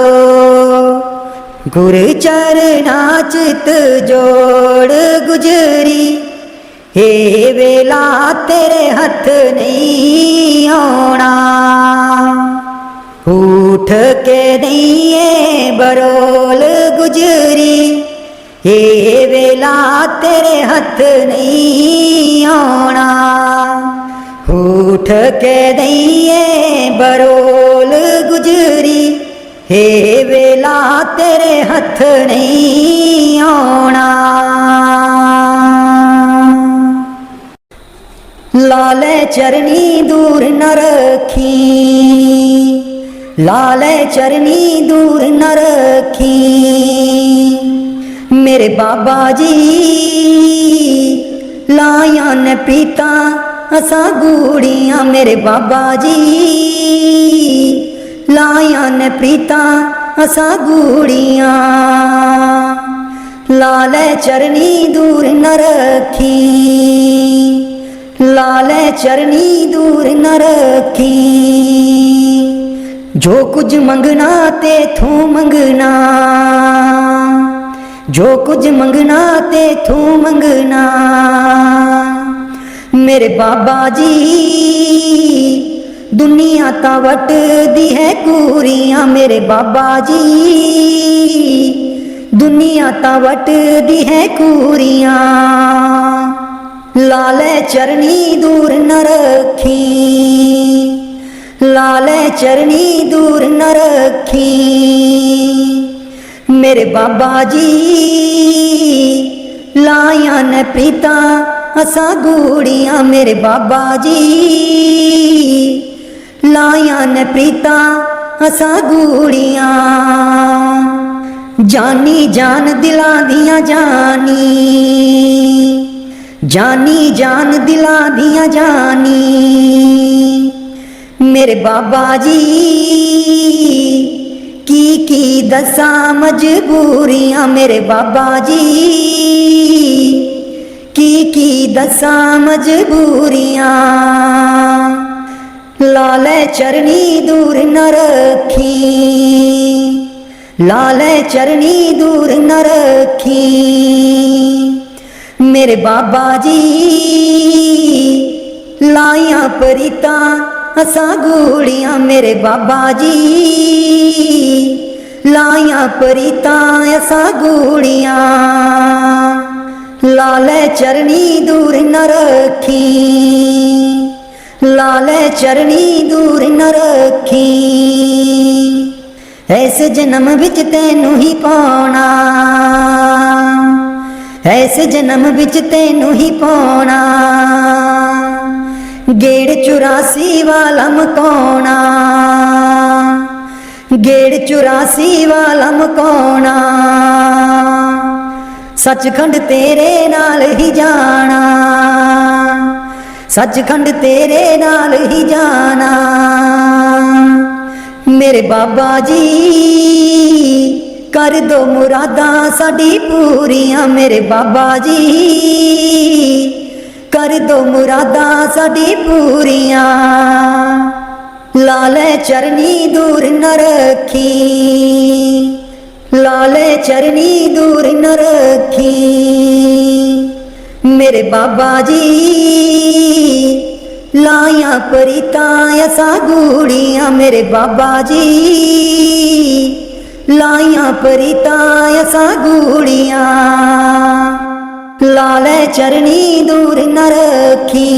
A: गुर चरना चित जोड़ गुजरी, हे वेला तेरे हथ नहीं आना। उठ के दिए बरोल गुजरी, हे वेला तेरे हथ नहीं आना। उठ के दिए बरोल गुजरी, हे वेला तेरे हथ नहीं आना। लाले चरनी दूर न रखी, लाले चरनी दूर न रखी। मेरे बाबा जी लाया न पीता असा गूड़ियाँ, मेरे बाबा जी लाया न पीता असा गूड़ियाँ। लाले चरनी दूर न रखी, लाले चरनी दूर न रखी। जो कुछ मंगना ते थू मंगना, जो कुछ मंगना ते थू मंगना। मेरे बाबा जी दुनिया ता वट दी है कूरियाँ, मेरे बाबा जी दुनिया ता वट दी है कूरियाँ। लाले चरनी दूर न रखी, लाले चरनी दूर न रखी। मेरे बाबा जी लाया न प्रीता असा गूड़ियाँ, मेरे बाबा जी लाया न प्रीता असा गूड़ियाँ। जानी जान दिला दिया जानी, जानी जान दिला दिया जानी। मेरे बाबा जी की दसा मजबूरियाँ, मेरे बाबा जी की दसा मजबूरियाँ। लाले चरनी दूर न रखी, लाले चरनी दूर न रखी। मेरे बाबा जी लाया परीता असा गूड़ियाँ, मेरे बाबा जी लाया परीता असा गूड़ियाँ। लाले चरनी दूर न रखी, लाले चरनी दूर न रखी। ऐसे जन्म विच तैनू ही पाना, ऐसे जन्म विच तैनू ही पाना। गेड़ 84 वाला मकाना, गेड़ 84 वाला मकाना। सचखंड तेरे नाल ही जाना, सचखंड तेरे नाल ही जाना। मेरे बाबा जी कर दो मुरादां साडी पूरियां। मेरे बाबा जी कर दो मुरादां साडी पूरियां। लाले चरनी दूर न रखी, लाले चरनी दूर न रखी। मेरे बाबा जी लाया परिता असा गूड़ियां। मेरे बाबा जी लाया परिता असा गूड़ियां। लाले चरनी दूर न रखी,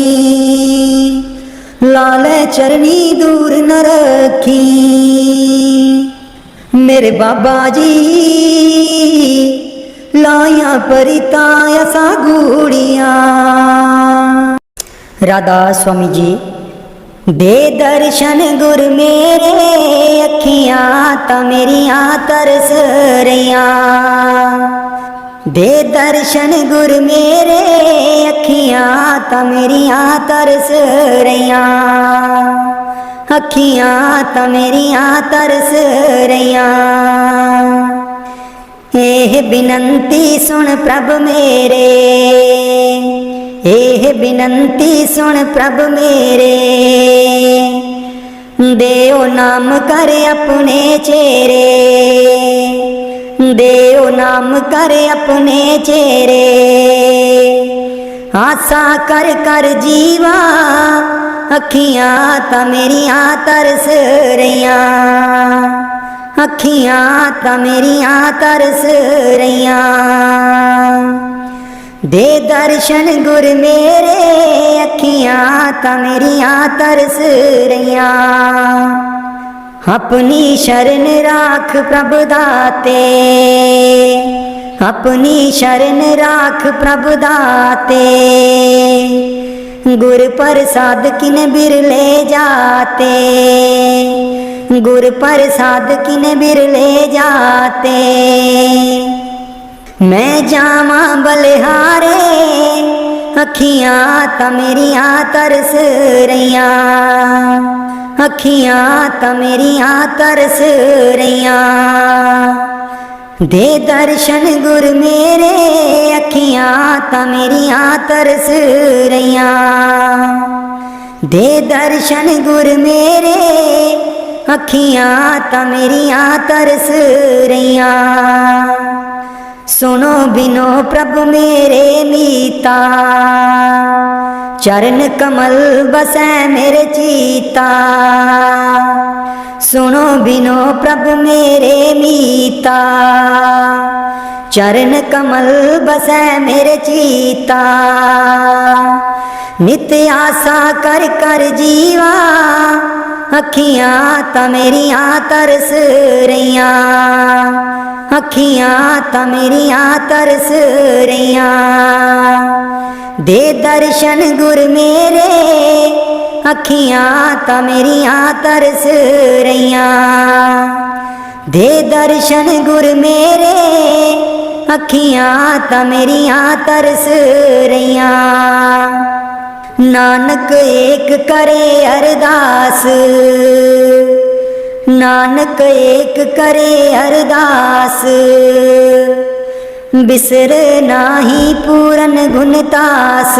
A: लाले चरनी दूर न रखी। मेरे बाबा जी लाया परिता असा गूड़ियां। राधा स्वामी जी दे दर्शन गुर मेरे, अखियां ता मेरियां तरस रहियां। दे दर्शन गुर मेरे, अखियां ता मेरियां तरस रहियां। अखियां ता मेरियां तरस रहियां। एह बिनंती सुन प्रभ मेरे, एह बिनंती सुन प्रभ मेरे। देओ नाम कर अपने चेरे, देओ नाम कर अपने चेरे। आसा कर कर जीवा, अखियां ता मेरियां तरस रहियां। अखियां ता मेरियां तरस रहियां। दे दर्शन गुर मेरे, अखियां ता मेरियां तरस रहियां। अपनी शरण राख प्रभु दाते, अपनी शरण राख प्रभु दाते। गुर प्रसाद किन बिरले जाते, गुर प्रसाद किन बिरले जाते। मैं जावा बलिहारे, अखियां ता मेरियां तरस रहियां। अखियां ता मेरियां तरस रहियां। दे दर्शन गुर मेरे, अखियां ता मेरियां तरस रहियां। दे दर्शन गुर मेरे, अखियां ता मेरियां तरस रहियां। सुनो बिनो प्रभु मेरे मीता, चरण कमल बसै मेरे चीता। सुनो बिनो प्रभु मेरे मीता, चरण कमल बसै मेरे चीता। नित्य आशा कर कर जीवा, अखियां ता मेरियां तरस रहियां। अखियां ता मेरियां तरस रहियां। दे दर्शन गुर मेरे, अखियां ता मेरियां तरस रहियां। दे दर्शन गुर मेरे, अखियां ता मेरियां तरस रहियां। नानक एक करे अरदास, नानक एक करे अरदास। बिसर नाही पूरन गुणतास,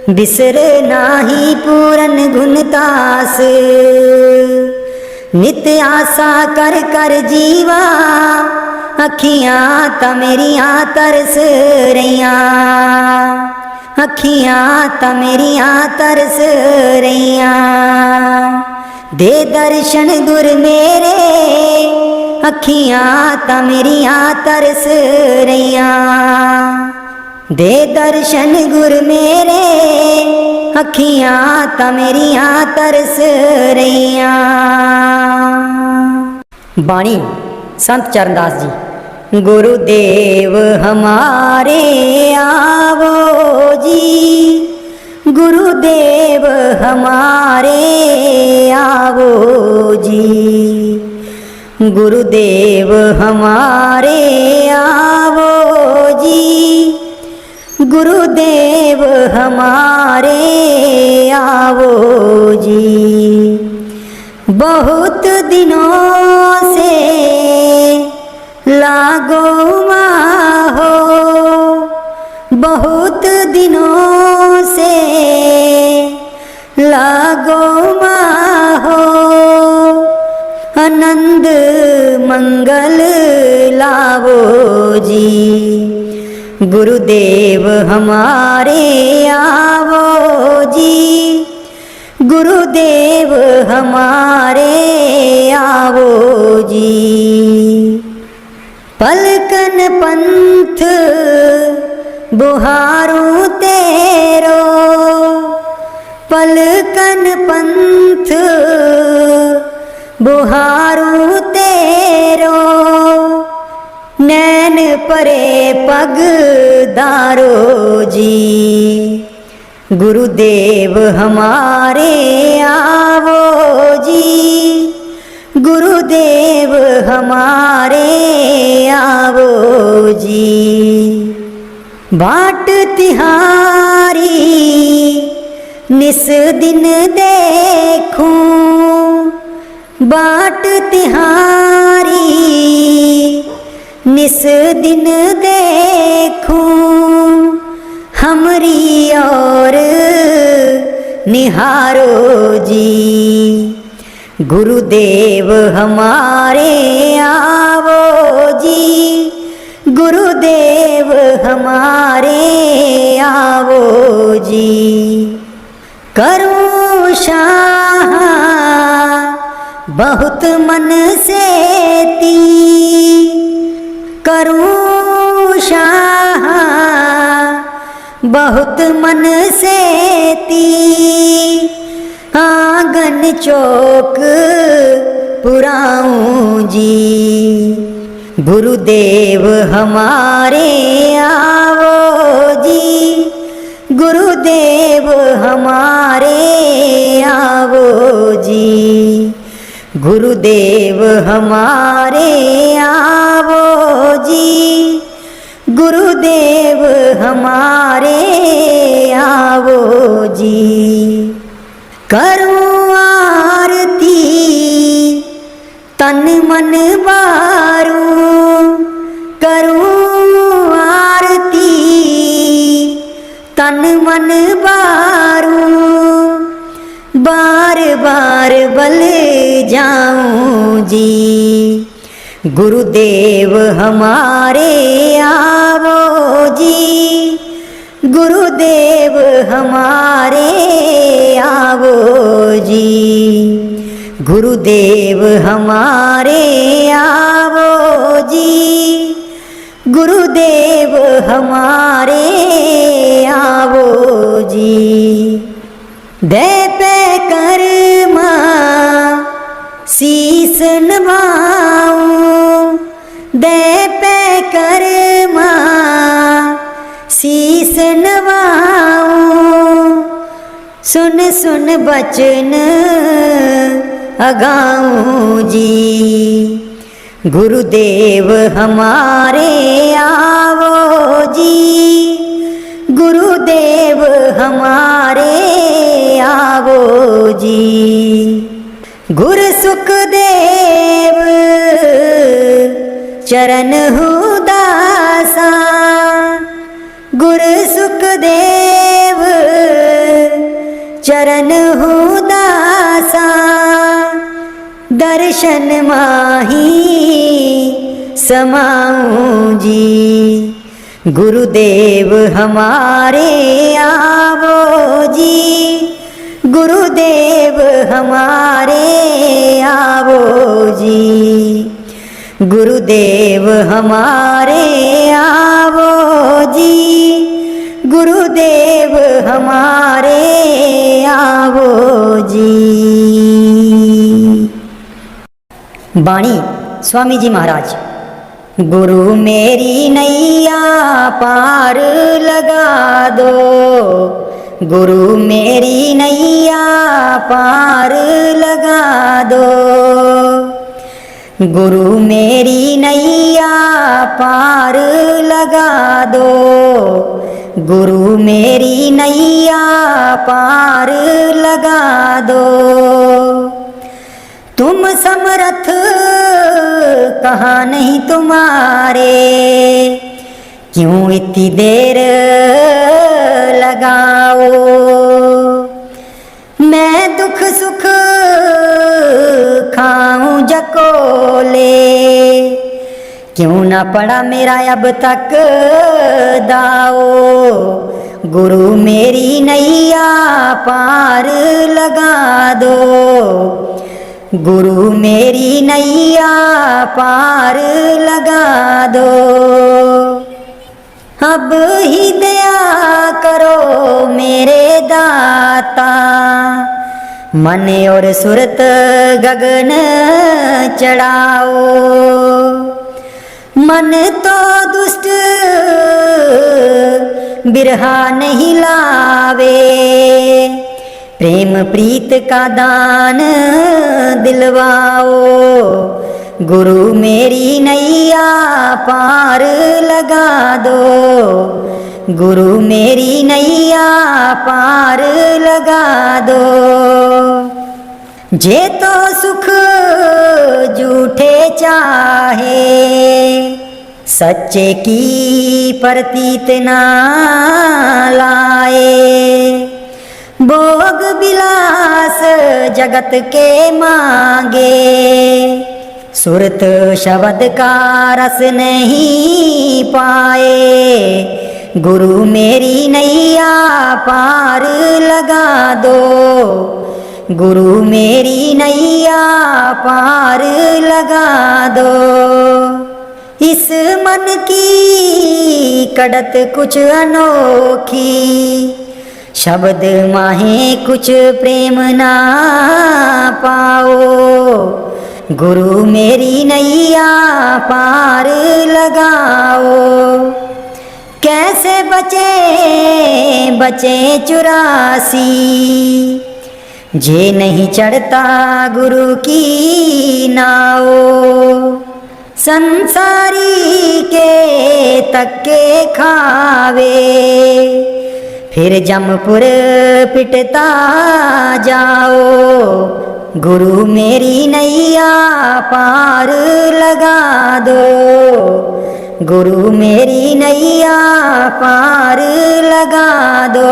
A: बिसर नाही पूरन गुणतास। नित्य आशा कर कर जीवा, अखियां ता मेरियां तरस रहियां। अखियां ता मेरियां तरस रहियां। दे दर्शन गुर मेरे, अखियां ता मेरियां तरस रहियां। दे दर्शन गुर मेरे, अखियां ता मेरियां तरस रहियां। बाणी संत चरणदास जी। गुरुदेव हमारे आवो जी, गुरुदेव हमारे आवो जी। गुरुदेव हमारे आवो जी, गुरुदेव हमारे आवो जी। बहुत दिनों से लागो हो, बहुत दिनों से लागो हो, आनंद मंगल लावो जी, गुरुदेव हमारे आवो जी, गुरुदेव हमारे आवो जी। पलकन पंथ बुहारूं तेरो, पलकन पंथ बुहारूं तेरो, नैन परे पग दारो जी, गुरुदेव हमारे आवो जी, गुरुदेव हमारे आवो जी। बाट तिहारी निस दिन देखूं, बाट तिहारी निस दिन देखूं, हमरी और निहारो जी, गुरुदेव हमारे आवो जी, गुरुदेव हमारे आवो जी। करूं शाह बहुत मन से ती, करूं शाह बहुत मन से ती, आंगन चौक पुराऊं जी, गुरुदेव हमारे आवो जी, गुरुदेव हमारे आवो जी, गुरुदेव हमारे आवो जी, गुरुदेव हमारे आवो जी। करूं आरती तन मन बारूं, करूं आरती तन मन बारूं, बार बार बल जाऊं जी, गुरुदेव हमारे आवो जी, गुरुदेव हमारे आवो जी, गुरुदेव हमारे आवो जी, गुरुदेव हमारे आवो जी। दे पे कर्मा शीस नवाऊं, दे पे कर्मा शीस नवाऊं, सुन सुन बचन अगाऊं जी, गुरुदेव हमारे आवो जी, गुरुदेव हमारे आवो जी। गुरु सुखदेव चरण हुदासा, गुरु सुखदेव चरण हुदासा, दर्शन माही समाऊं जी, गुरुदेव हमारे आवो जी, गुरुदेव हमारे आवो जी, गुरुदेव हमारे आवो जी, गुरुदेव हमारे आवो जी। बाणी स्वामी जी महाराज। गुरु मेरी नैया पार लगा दो, गुरु मेरी नैया पार लगा दो, गुरु मेरी नैया पार लगा दो, गुरु मेरी नैया पार लगा दो। तुम समर्थ कहाँ नहीं तुम्हारे, क्यों इतनी देर लगाओ। मैं दुख सुख खाऊं जकोले, क्यों ना पड़ा मेरा अब तक दाओ। गुरु मेरी नैया पार लगा दो, गुरु मेरी नैया पार लगा दो। अब ही दया करो मेरे दाता, मन और सुरत गगन चढ़ाओ। मन तो दुष्ट बिरहा नहीं लावे, प्रेम प्रीत का दान दिलवाओ। गुरु मेरी नैया पार लगा दो, गुरु मेरी नैया पार लगा दो। जे तो सुख झूठे चाहे, सच्चे की प्रतीत ना लाए। भोग विलास जगत के मांगे, सुरत शब्द का रस नहीं पाए। गुरु मेरी नैया पार लगा दो, गुरु मेरी नैया पार लगा दो। इस मन की कड़त कुछ अनोखी, शब्द माहे कुछ प्रेम ना पाओ। गुरु मेरी नैया पार लगाओ। कैसे बचे बचे 84, जे नहीं चढ़ता गुरु की नाव। संसारी के तक्के खावे, फिर जमपुर पिटता जाओ। गुरु मेरी नैया पार लगा दो, गुरु मेरी नैया पार लगा दो।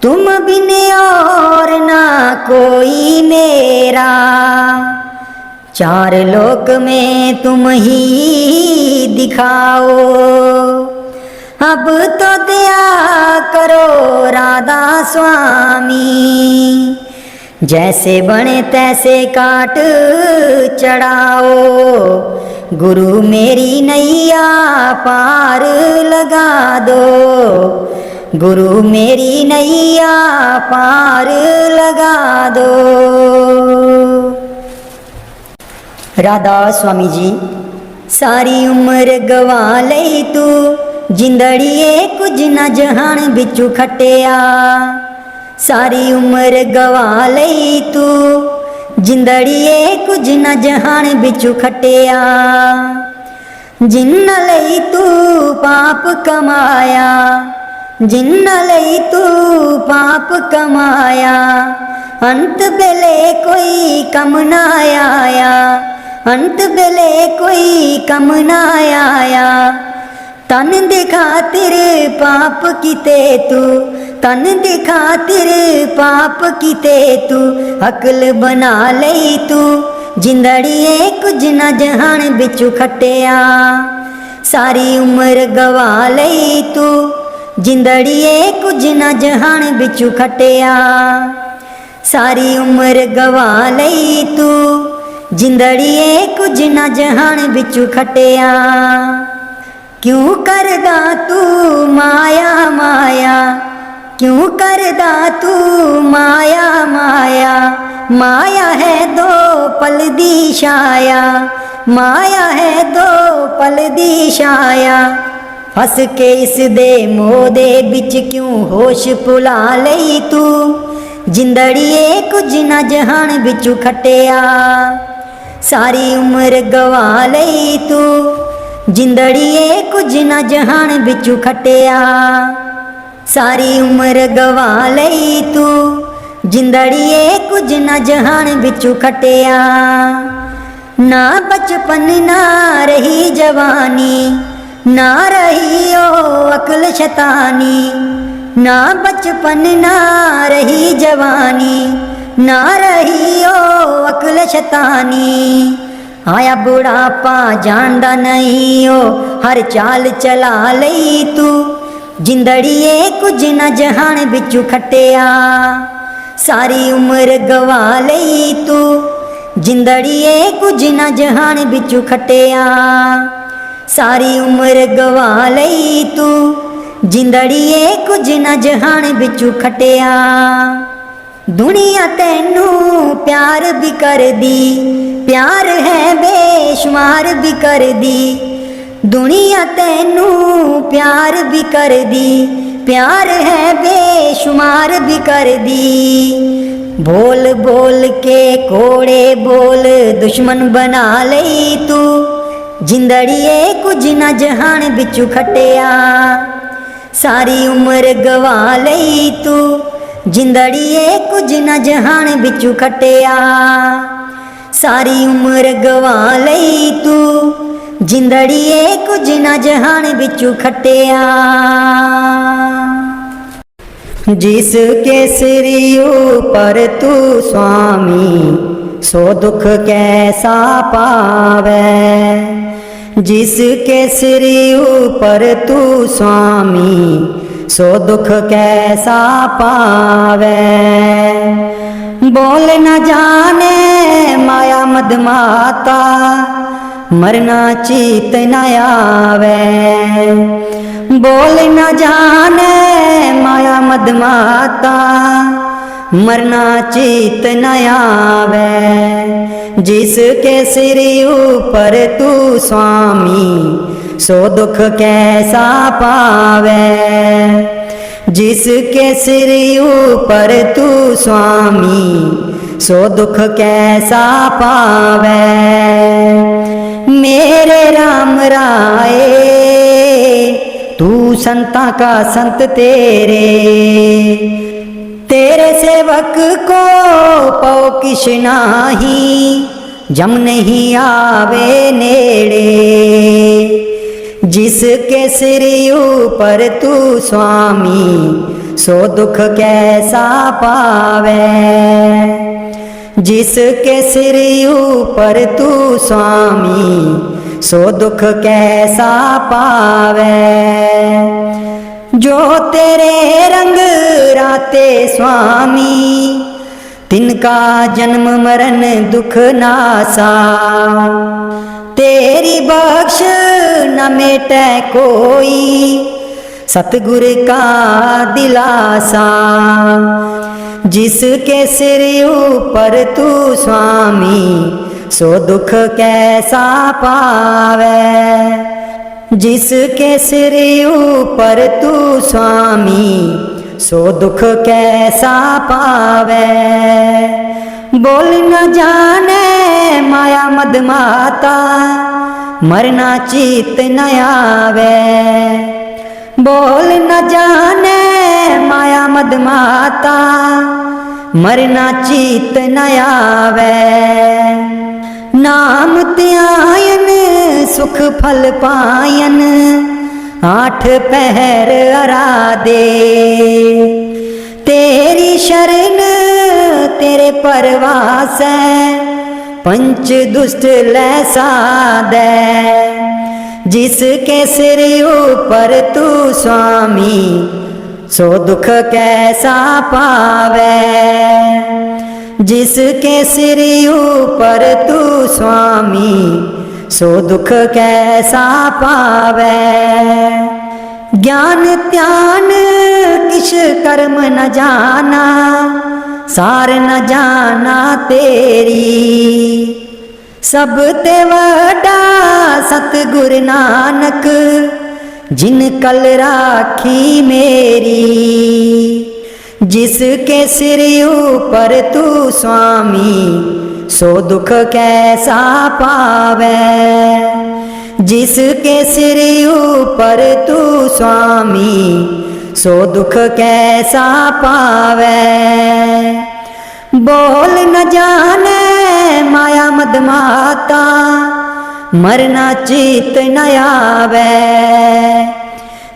A: तुम बिन और ना कोई मेरा, चार लोक में तुम ही दिखाओ। अब तो दया करो राधा स्वामी, जैसे बने तैसे काट चढ़ाओ। गुरु मेरी नैया पार लगा दो, गुरु मेरी नैया पार लगा दो। राधा स्वामी जी। सारी उम्र गवा लई तू, जिंदड़िए कुछ न जहान बिचू खटिया। सारी उम्र गवा लई तू, जिंदड़िए कुछ न जहान बिचू खटिया। जिन्न लई तू पाप कमाया, जिन्न लई तू पाप कमाया। अंत बेले कोई कम ना आया, अंत बेले कोई कम ना आया। तन दे खातिर पाप किते तू, तन दे खातिर पाप किते तू। अकल बना लई तू, जिंदड़िए कुछ न जहान बिचू खटिया। सारी उम्र गवा लई तू, जिंदड़िए कुछ न जहान बिचू खटिया। सारी उम्र गवा लई तू, जिंदड़िए कुछ न जहान बिचू खटिया। क्यों करदा तू माया माया, क्यों करदा तू माया माया। माया है दो पल दी छाया, माया है दो पल दी छाया। फस के इस दे मोह दे बिच क्यों होश भुला लई तू। जिंदड़िए कुछ न जहान बिचू खटिया। सारी उम्र गवा लई तू, जिंदड़िए कुछ न जहान बिचू खटिया। सारी उम्र गवा लई तू, जिंदड़िए कुछ न जहान बिचू खटिया, ना बचपन ना रही जवानी, ना रही ओ अकल शैतानी। ना बचपन ना रही जवानी, ना रही ओ अकल शैतानी। आया बुढ़ापा जानदा नहीं ओ हर चाल चला लई तू, जिंदड़िए कुछ न जहान बिचू खटिया, सारी उम्र गवा लई तू। जिंदड़िए कुछ न जहान बिचू खटिया, सारी उम्र गवा लई तू। जिंदड़िए कुछ न जहान बिचू खटिया। दुनिया तैनू प्यार भी कर दी, प्यार है बेशुमार भी कर दी। दुनिया तैनू प्यार भी कर दी, प्यार है बेशुमार भी कर दी। बोल बोल के कोड़े बोल दुश्मन बना लई तू, जिंदड़िए कुछ न जहान बिचू खटिया, सारी उम्र गवा लई तू। जिंदड़िए कुछ न जहान बिचू खटिया, सारी उम्र गवा लई तू। जिंदड़िए कुछ न जहान बिचू खटिया। जिसके सिर ऊपर तू स्वामी, सो दुख कैसा पावे। जिसके सिर ऊपर तू स्वामी, सो दुख कैसा पावे। बोल न जाने माया मदमाता, मरना चीत न आवे। बोल न जाने माया मदमाता, मरना चीत न आवे। जिसके सिर ऊपर तू स्वामी, सो दुख कैसा पावे। जिसके सिर ऊपर तू स्वामी, सो दुख कैसा पावे। मेरे राम राए तू संता का संत तेरे, तेरे सेवक को पौ किश नाही, जम नहीं आवे नेड़े। जिसके सिर ऊपर तू स्वामी, सो दुख कैसा पावे। जिसके सिर ऊपर तू स्वामी, सो दुख कैसा पावे। जो तेरे रंग राते स्वामी, तिनका जन्म मरण दुख नासा। तेरी बख्श न मेटे कोई, सतगुर का दिलासा। जिसके सिर ऊपर तू स्वामी, सो दुख कैसा पावे। जिसके सिर ऊपर तू स्वामी, सो दुख कैसा पावे। बोल न जाने माया मदमाता, मरना चीत न आवे। बोल न जाने माया मदमाता, मरना चीत न आवे। नाम त्यायन सुख फल पायन, आठ पहर आराधे। तेरी शरण तेरे परवास है, पंच दुष्ट लै साधे। जिसके सिर ऊपर तू स्वामी, सो दुख कैसा पावे। जिसके सिर ऊपर तू स्वामी, सो दुख कैसा पावे। ज्ञान त्यान किश कर्म न जाना, सार न जाना तेरी। सब ते वड्डा सतगुर नानक, जिन कल राखी मेरी। जिसके सिर ऊपर तू स्वामी, सो दुख कैसा पावे। जिसके सिर ऊपर तू स्वामी, सो दुख कैसा पावे। बोल न जाने माया मदमाता, मरना चित न आवे।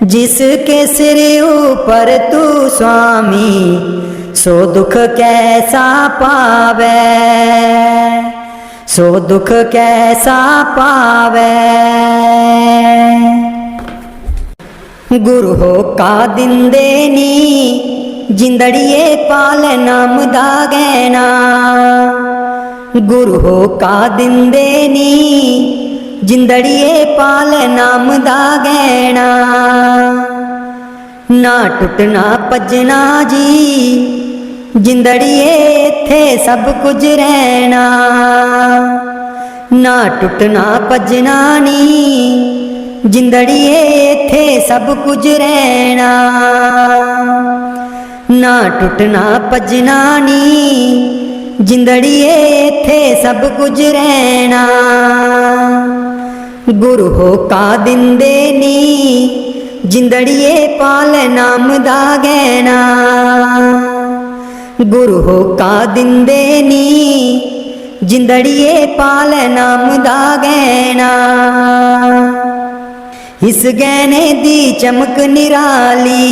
A: जिसके सिर ऊपर तू स्वामी, सो दुख कैसा पावे, सो दुख कैसा पावे। गुरु हो का दिंदे नी, जिंदड़िए पाल नाम दा गैना। गुरु हो का दिंदे नी, जिंदड़िए पाल नाम दा गैना। ना टुटना भजना जी, जिंदड़िए इत्थे सब कुछ रहना। ना टुटना भजना नी, जिंदड़िए इत्थे सब कुछ रहना। ना टुटना भजना नी, जिंदड़िए इत्थे सब कुछ रहना। गुरु हो का दिंदे नी, जिंदड़िए पाल नाम दा गैना। गुरु हो का दिंदे नी, जिंदड़िए पाल नाम दा गैना। इस गहने दी चमक निराली,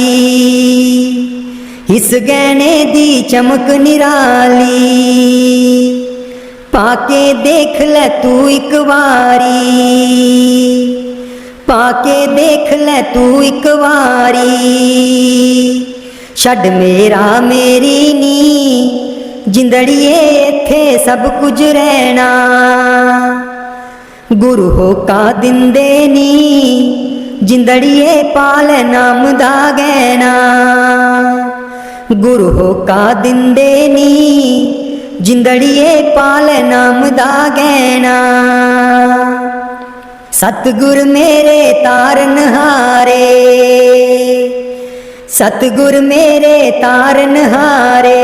A: इस गहने दी चमक निराली। पाके देख ले तू एक बारी, पाके देख ले तू एक बारी। छड़ मेरा मेरी नी, जिंदड़िए इत्थे सब कुछ रहना। गुरु हो का दिंदे नी, जिंदड़िए पाल नाम दा गैना। गुरु हो का दिंदे नी, जिंदड़िए पाल नाम दा गैना। सतगुर मेरे तारन हारे, सतगुर मेरे तारन हारे।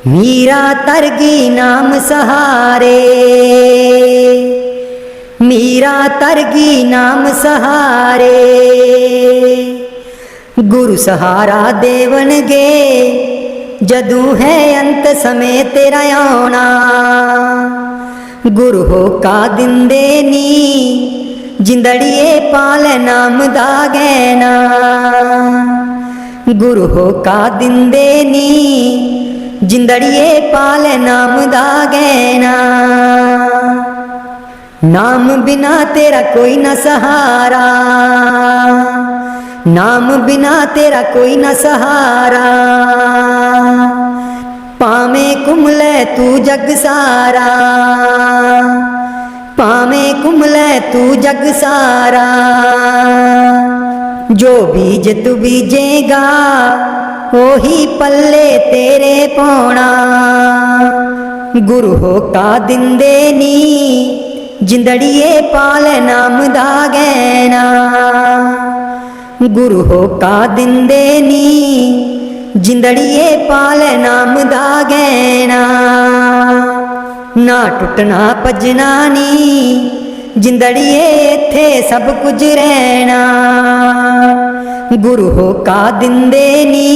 A: मीरा तरगी नाम सहारे, मीरा तरगी नाम सहारे। गुरु सहारा देवनगे, जदू है अंत समय तेरा आना। गुरु हो का दिंदे नी, जिंदड़िए पाल नाम दा गैना। गुरु हो का दिंदे नी, जिंदड़िए पाल नाम दा गैना। नाम बिना तेरा कोई न सहारा, नाम बिना तेरा कोई न सहारा। पामे कुमले तू जग सारा, पामे कुमले तू जग सारा। जो बीज तू बीजेगा, ओही पल्ले तेरे पौना। गुरु हो का दिंदे नी, जिंदड़िए पाल नाम दा गैना। गुरु हो का दिंदे नी, जिंदड़िए पाल नाम दा गैना। ना टुटना भजना नी, जिंदड़िए इत्थे सब कुछ रहना। गुरु हो का दिंदे नी,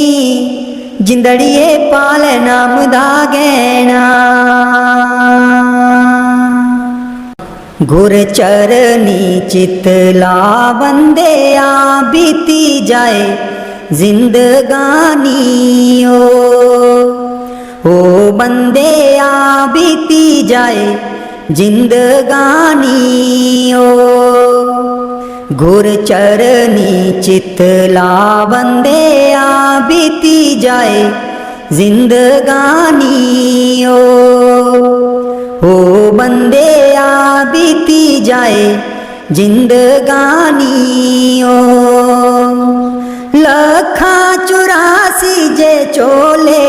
A: जिंदड़िए पाल नाम दा गैना। गुर चरनी चित लावंदे आ, बीती जाए जिंदगानी ओ बंदे आ, बीती जाए जिंदगानी ओ। गुर चरनी चित लावंदे आ, बीती जाए जिंदगानी ओ बंदे आ, बीती जाए जिंदगानी ओ। लखा 84 जे चोले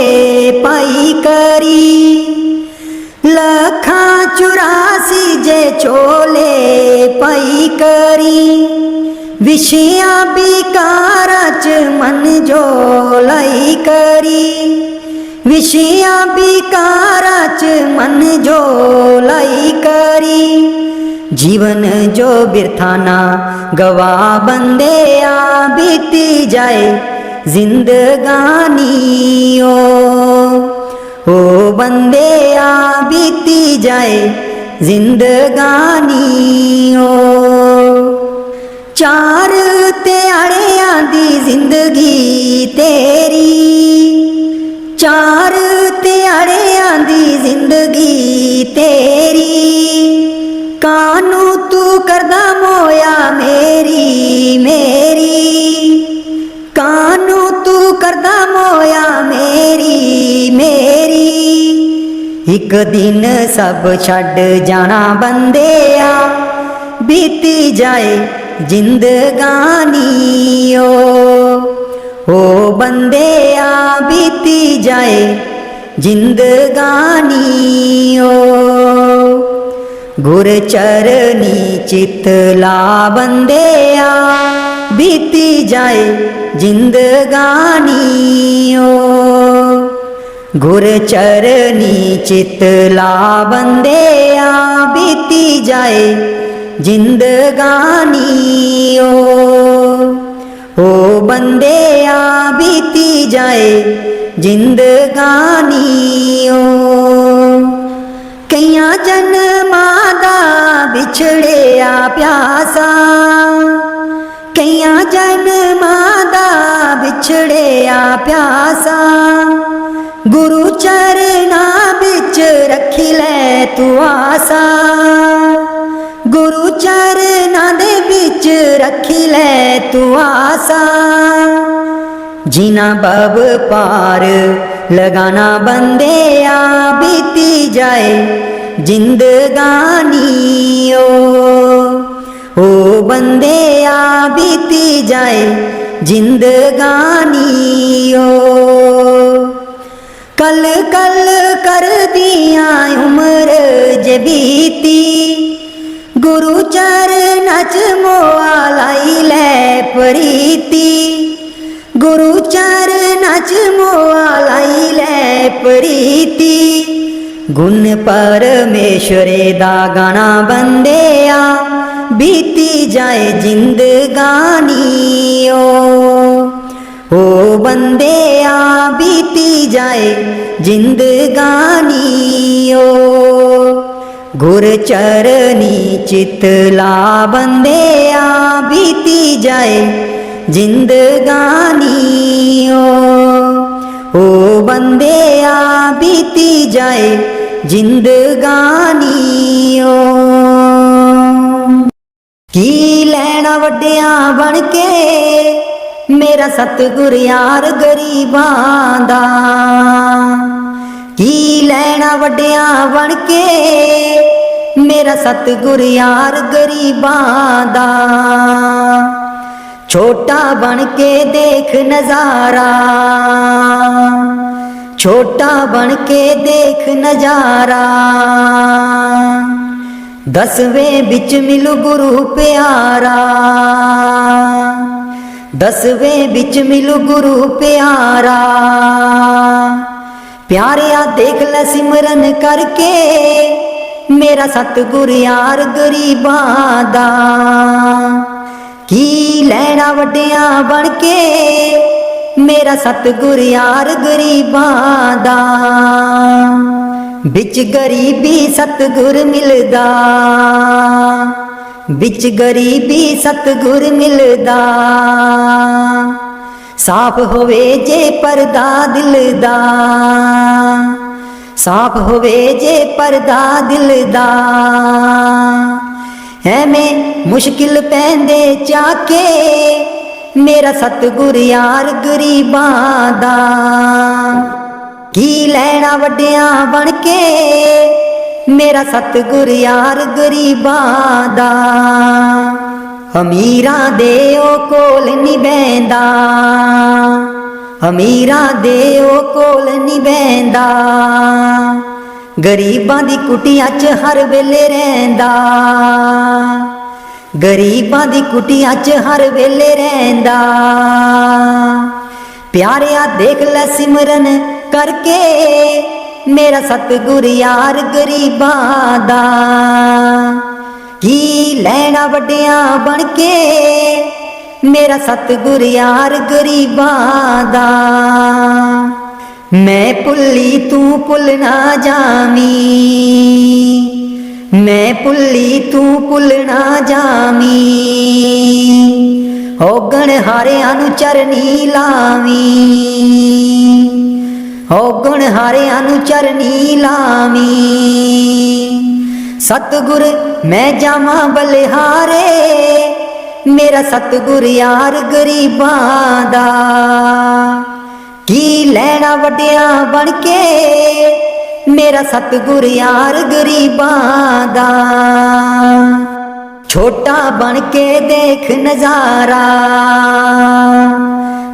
A: पाई करी, लखा 84 जे चोले पाई करी। विषया बिकारा च मन जो लाई करी, विषया बिकारा च मन जो लाई करी। जीवन जो बिरथाना गवा बंदे आ, बीती जाए जिंदगानी ओ बंदे आ बीती जाए जिंदगानी ओ। चार त्याड़ियां दी जिंदगी तेरी, चार त्याड़ियां दी जिंदगी तेरी, कानू तू करदा मोया मेरी मेरी, कानू तू करदा मोया मेरी मेरी। एक दिन सब छड़ जाना बंदे आ बीती जाए जिंदगानी ओ बंदे आ बीती जाए जिंदगानी ओ। गुर चरनी चितला बंदे आ बीती जाए जिंदगानी ओ। गुर चरनी चितला बंदे आ बीती जाए जिंदगानी ओ बंदे आ बीती जाए जिंदगानी ओ। कईयां जन्मां दा बिछड़िया प्यासा, कईयां जन्मां दा बिछड़िया प्यासा, गुरु चरना बिच रखी लै तू आसा, गुरु चरना दे बिच रखी लै तू आसा। जीना बब पार लगाना बंदे आ बीती जाए जिंदगानी ओ बंदे आ बीती जाए जिंदगानी ओ। कल कल कर दिया उम्र जे बीती, गुरु चरना च मोआ लाई लै प्रीति, गुरु चरना च मोआ लाई लै प्रीति। गुण परमेश्वरे दा गाना बंदे आ बीती जाए जिंदगानी ओ बंदे आ बीती जाए जिंदगानी ओ। गुर चरनी चितला बंदे आ बीती जाए जिंदगानी ओ बंदे आ बीती जाए जिंदगानी ओ। की लैना वड्डिया बन के मेरा सतगुर यार गरीबां दा, की लैना वड्डिया बन के मेरा सतगुर यार गरीबां दा। छोटा बन के देख नजारा, छोटा बन के देख नजारा, दसवें बिच मिलू गुरु प्यारा, दसवें बिच मिलू गुरु प्यारा। प्यारिया देख ले सिमरन करके मेरा सतगुर यार गरीबां दा। की लैना वड्डिया बन के मेरा सतगुर यार गरीबां दा। बिच गरीबी सतगुर मिलदा, बिच गरीबी सतगुर मिलदा। साफ होवे जे पर्दा दिल दा, साफ होवे जे पर्दा दिल दा। ऐवें मुश्किल पैंदे चाके मेरा सतगुर यार गरीबां दा। की लैना वड्डिया बन के मेरा सतगुर यार गरीबां दा। अमीरां दे ओ कोल नी बैंदा, अमीरां दे ओ कोल नी बैंदा। गरीबां दी कुटियां च हर वेले रैंदा, गरीबां दी कुटियां च हर वेले रैंदा। प्यारिया देख ले सिमरन करके मेरा सतगुर यार गरीबां दा। की लैना वड्डिया बन के मेरा सतगुर यार गरीबां दा। मैं भुल्ली तू भुल ना जामी, मैं भुल्ली तू भुल ना जामी, औगण हारियां नू चरनी लावी, औगण हारियां नू चरनी लावी। सतगुर मैं जावां बलिहारे, मेरा सतगुर यार गरीबां दा। की लैना वड्डिया बन के, मेरा सतगुर यार गरीबां दा। छोटा बन के देख नजारा,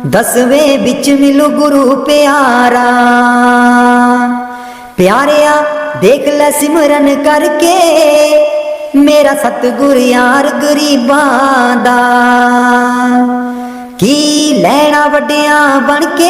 A: दसवें बिच मिलू गुरु प्यारा। प्यारिया देख ले सिमरन करके, मेरा सतगुर यार गरीबां दा। की लैना वड्डिया बन के,